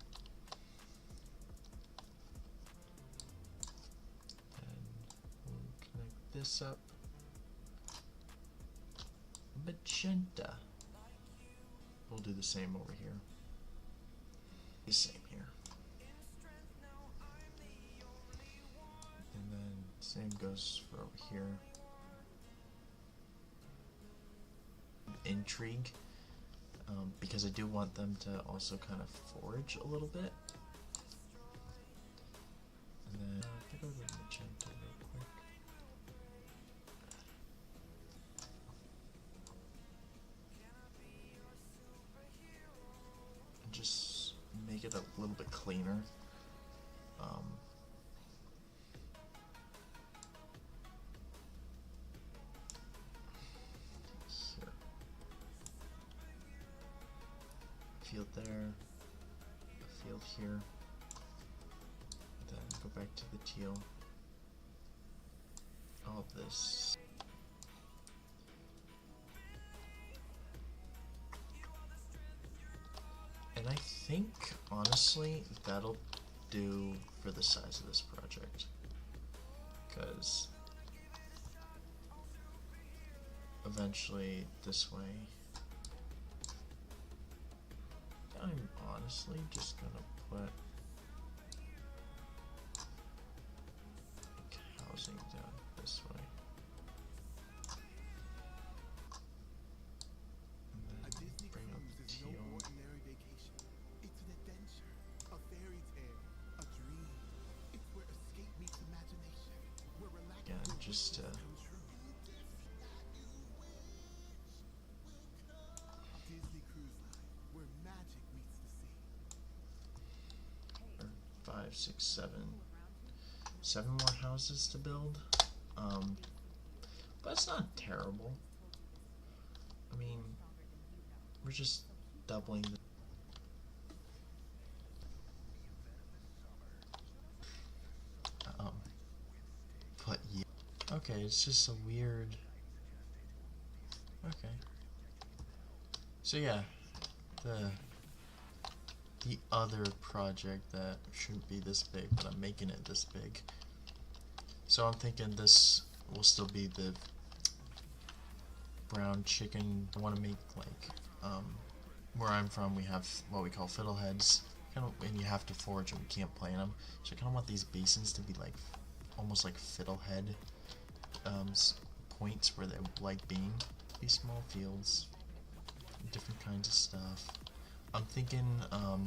Then we'll connect this up. Magenta. We'll do the same over here. The same here. And then same goes for over here. Intrigue. Because I do want them to also kind of forage a little bit. And then get over to magenta real quick. And just make it a little bit cleaner. Field there, a field here, then go back to the teal, all this. And I think, honestly, that'll do for the size of this project, because eventually this way, I'm honestly just gonna put housing down this way. And then bring up the teal. It's an adventure, a fairy tale, a dream. It's where escape meets imagination. Where Again, just to Disney Cruise Line, where magic meets the sea. 5, 6, 7 more houses to build. But it's not terrible. I mean, we're just doubling the but yeah. Okay, it's just a weird. Okay. So yeah, the other project that shouldn't be this big, but I'm making it this big. So I'm thinking this will still be the brown chicken. I want to make like where I'm from, we have what we call fiddleheads, kind of, and you have to forage them. You can't plant them. So I kind of want these basins to be like almost like fiddlehead points where they like being. These small fields, different kinds of stuff. I'm thinking, I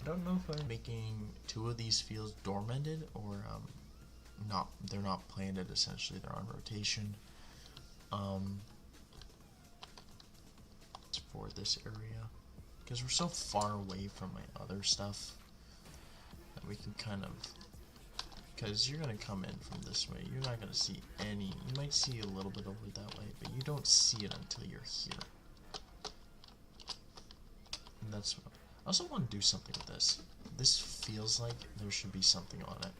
don't know if I'm making 2 of these fields dormanted or not. They're not planted. Essentially, they're on rotation. For this area, because we're so far away from my other stuff that we can kind of. Because you're gonna come in from this way, you're not gonna see any. You might see a little bit over that way, but you don't see it until you're here. And that's what I also want to do something with this. This feels like there should be something on it.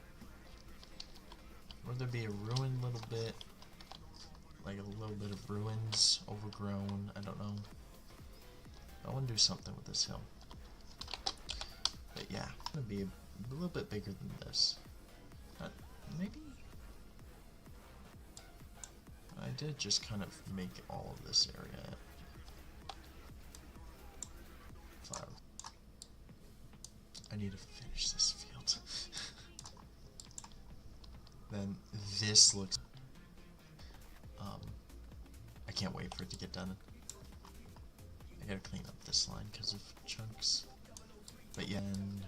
Or there be a ruined little bit, like a little bit of ruins, overgrown, I don't know. I want to do something with this hill. But yeah, it's going to be a little bit bigger than this. Maybe. I did just kind of make all of this area flower. I need to finish this field. Then this looks... I can't wait for it to get done. I gotta clean up this line because of chunks. But yeah, and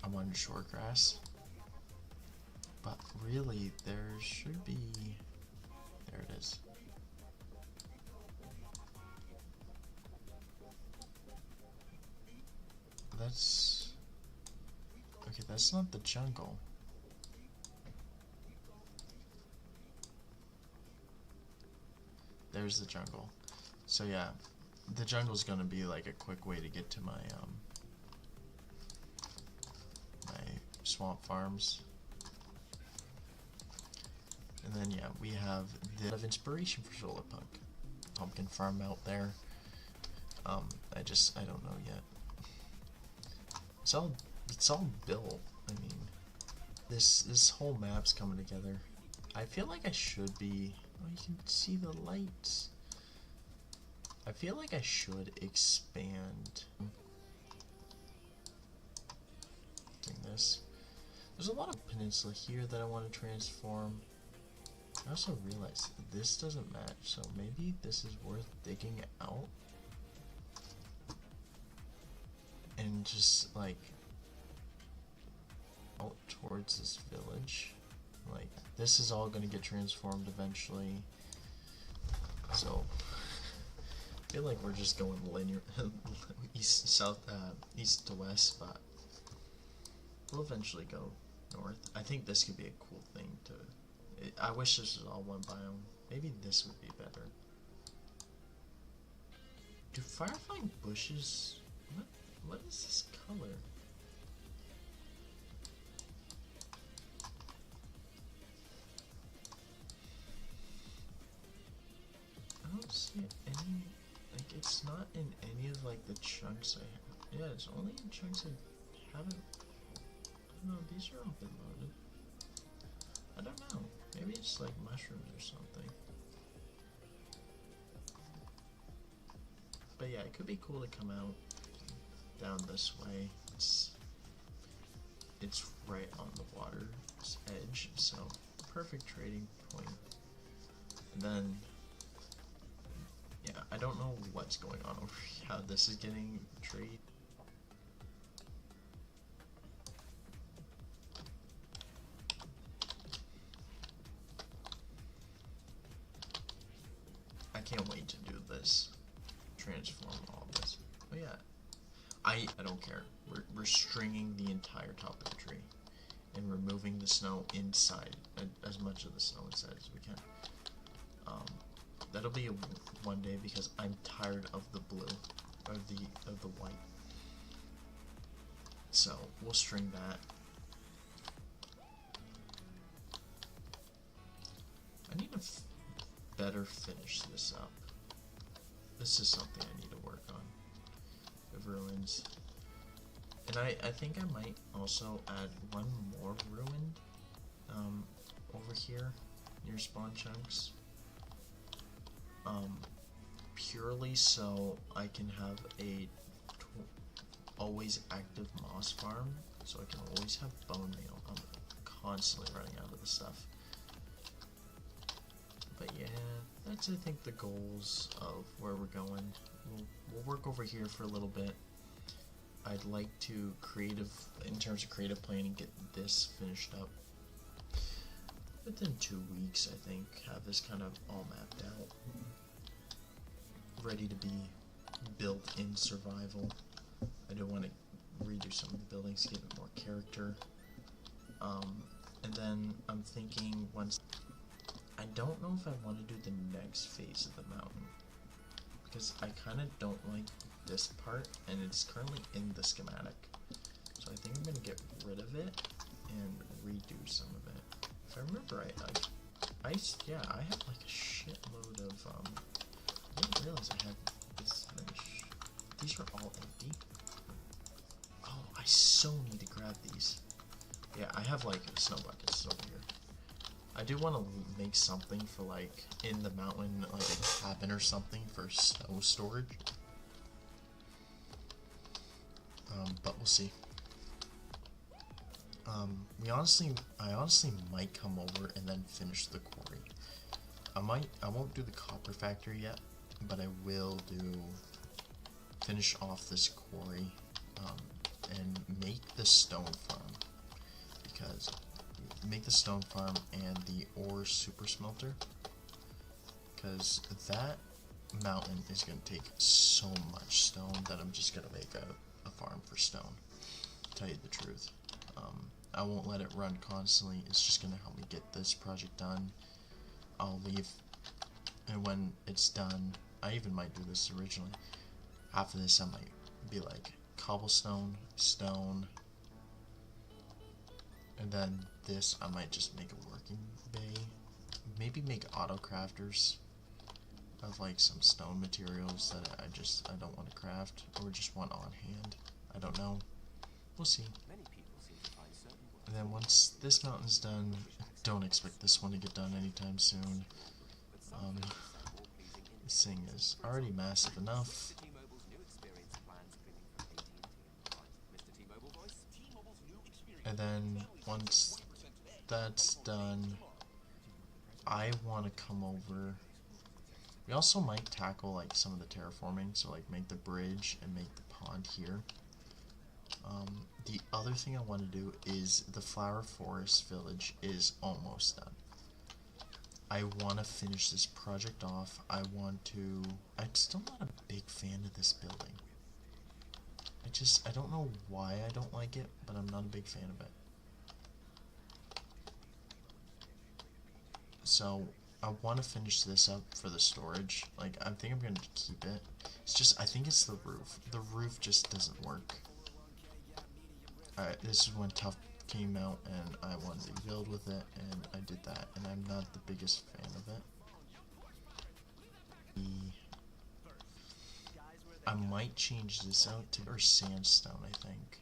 I wanted short grass, but really there should be, there it is. That's, okay, that's not the jungle. There's the jungle. So yeah, the jungle's gonna be like a quick way to get to my my swamp farms. And then yeah, we have the of inspiration for Solarpunk. Pumpkin farm out there. I don't know yet. It's all built. I mean, this whole map's coming together. I feel like I should be. Oh, you can see the lights. I feel like I should expand. Doing this. There's a lot of peninsula here that I want to transform. I also realized this doesn't match, so maybe this is worth digging out and just like out towards this village. Like this is all gonna get transformed eventually, so I feel like we're just going linear east south, east to west, but we'll eventually go north. I think this could be a cool thing to. I wish this was all one biome. Maybe this would be better. Do firefly bushes? What is this color? I don't see any. Like it's not in any of like the chunks I have. Yeah, it's only in chunks I haven't. I don't know. These are all been loaded. I don't know. Maybe it's like mushrooms or something. But yeah, it could be cool to come out down this way. It's right on the water's edge, so perfect trading point. And then, yeah, I don't know what's going on over here. How this is getting trade. I can't wait to do this. Transform all this. Oh yeah. I don't care. We're stringing the entire top of the tree and removing the snow inside, as much of the snow inside as we can. That'll be one day because I'm tired of the blue, or the white. So we'll string that. I need to better finish this up. This is something I need to work on. The ruins. And I think I might also add one more ruin over here near spawn chunks. Purely so I can have a always active moss farm, so I can always have bone meal. I'm constantly running out of the stuff. But yeah, that's I think the goals of where we're going. We'll work over here for a little bit. I'd like to in terms of creative planning, get this finished up within 2 weeks. I think have this kind of all mapped out, ready to be built in survival. I do want to redo some of the buildings to give it more character. And then I'm thinking once. I don't know if I want to do the next phase of the mountain, because I kind of don't like this part, and it's currently in the schematic. So I think I'm going to get rid of it and redo some of it. If I remember right, I have like a shitload of, I didn't realize I had this finish. These are all empty. Oh, I so need to grab these. Yeah, I have like snow buckets over here. I do want to make something for like in the mountain, like a cabin or something for snow storage. But we'll see. I honestly might come over and then finish the quarry. I won't do the copper factory yet, but I will finish off this quarry, and make the stone farm, because make the stone farm and the ore super smelter, because that mountain is going to take so much stone that I'm just going to make a farm for stone, to tell you the truth. I won't let it run constantly. It's just going to help me get this project done. I'll leave, and when it's done, I even might do this originally. After this, I might be like cobblestone, stone, and then this I might just make a working bay. Maybe make auto crafters of like some stone materials that I don't want to craft, or just want on hand. I don't know. We'll see. And then once this mountain's done, don't expect this one to get done anytime soon. This thing is already massive enough. And then once that's done, I want to come over. We also might tackle like some of the terraforming, so like make the bridge and make the pond here. The other thing I want to do is the Flower Forest Village is almost done. I want to finish this project off. I'm still not a big fan of this building. I don't know why I don't like it, but I'm not a big fan of it. So I want to finish this up for the storage. Like, I think I'm going to keep it. It's just, I think it's the roof. The roof just doesn't work. Alright, this is when Tough came out and I wanted to build with it, and I did that, and I'm not the biggest fan of it. I might change this out to sandstone, I think.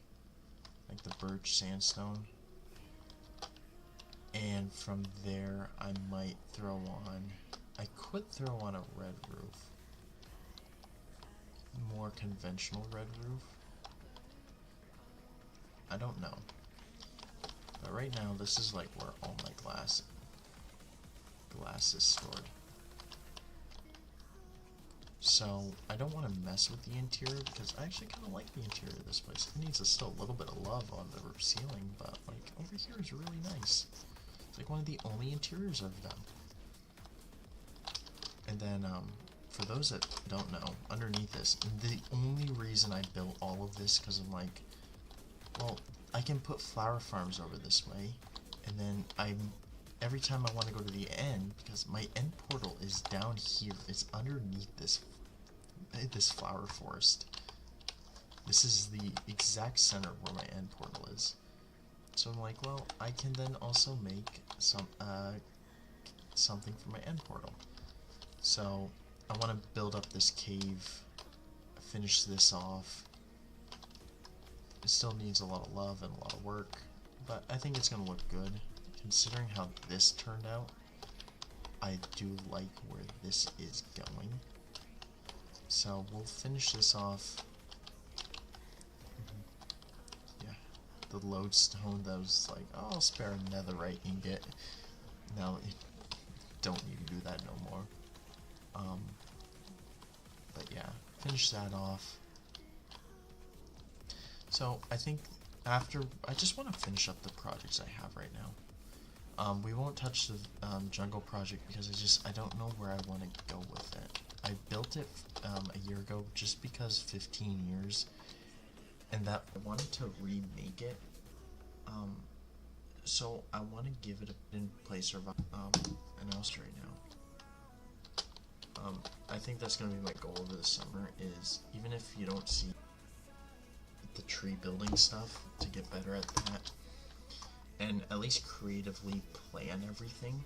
Like the birch sandstone. And from there, I might throw on... I could throw on a red roof. More conventional red roof. I don't know. But right now, this is like where all my glass is stored. So, I don't want to mess with the interior, because I actually kind of like the interior of this place. It needs still a little bit of love on the ceiling, but like over here is really nice. It's like one of the only interiors I've done. And then, for those that don't know, underneath this, the only reason I built all of this, because I'm like, well, I can put flower farms over this way, and then every time I want to go to the end, because my end portal is down here, it's underneath this flower forest. This is the exact center where my end portal is. So I'm like, well, I can then also make something for my end portal. So I want to build up this cave, finish this off. It still needs a lot of love and a lot of work, but I think it's going to look good. Considering how this turned out, I do like where this is going. So we'll finish this off. Yeah, the lodestone that was like, oh, I'll spare a netherite ingot. Now, don't need to do that no more. But yeah, finish that off. So I think after, I just want to finish up the projects I have right now. We won't touch the jungle project because I don't know where I want to go with it. I built it a year ago just because 15 years, and that I wanted to remake it. So I want to give it a in place of an house right now. I think that's going to be my goal over the summer, is even if you don't see the tree building stuff, to get better at that, and at least creatively plan everything,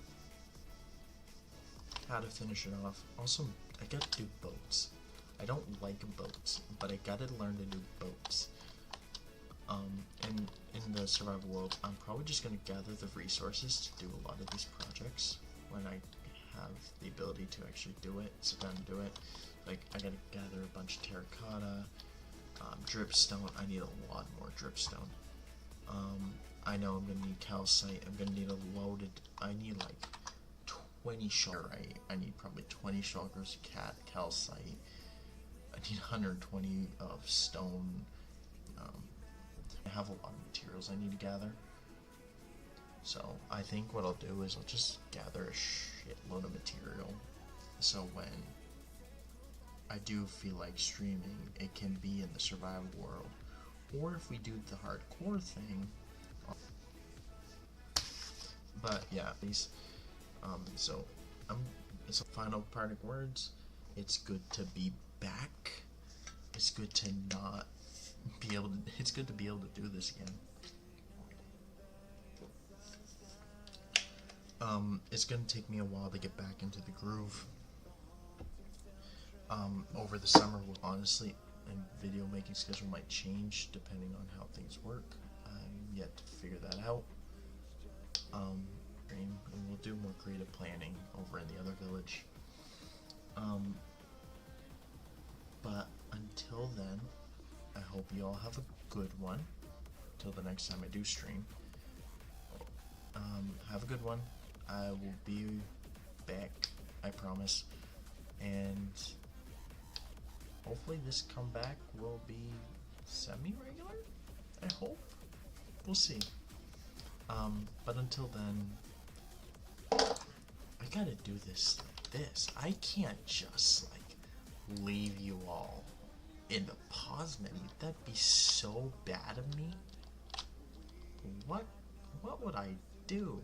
how to finish it off. Also, I gotta do boats. I don't like boats, but I gotta learn to do boats. In the survival world, I'm probably just gonna gather the resources to do a lot of these projects when I have the ability to actually do it, sit down and do it. Like, I gotta gather a bunch of terracotta, dripstone. I need a lot more dripstone. I know I'm gonna need calcite. I'm gonna need a loaded. I need like 20 shulkers. I need probably 20 shulkers, calcite. I need 120 of stone. I have a lot of materials I need to gather. So I think what I'll do is I'll just gather a shitload of material. So when I do feel like streaming, it can be in the survival world. Or if we do the hardcore thing. But yeah, these. So final parting words. It's good to be back. It's good to not be able to. It's good to be able to do this again. It's gonna take me a while to get back into the groove. Over the summer, honestly, and video making schedule might change depending on how things work. I'm yet to figure that out. And we'll do more creative planning over in the other village. But until then, I hope you all have a good one. Till the next time I do stream. Have a good one. I will be back, I promise. And hopefully this comeback will be semi-regular, I hope. We'll see. But until then, I gotta do this like this. I can't just, like, leave you all in the pause menu. That'd be so bad of me. What would I do?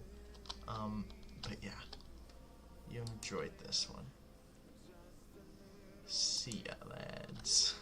But yeah, you enjoyed this one. See ya, lads.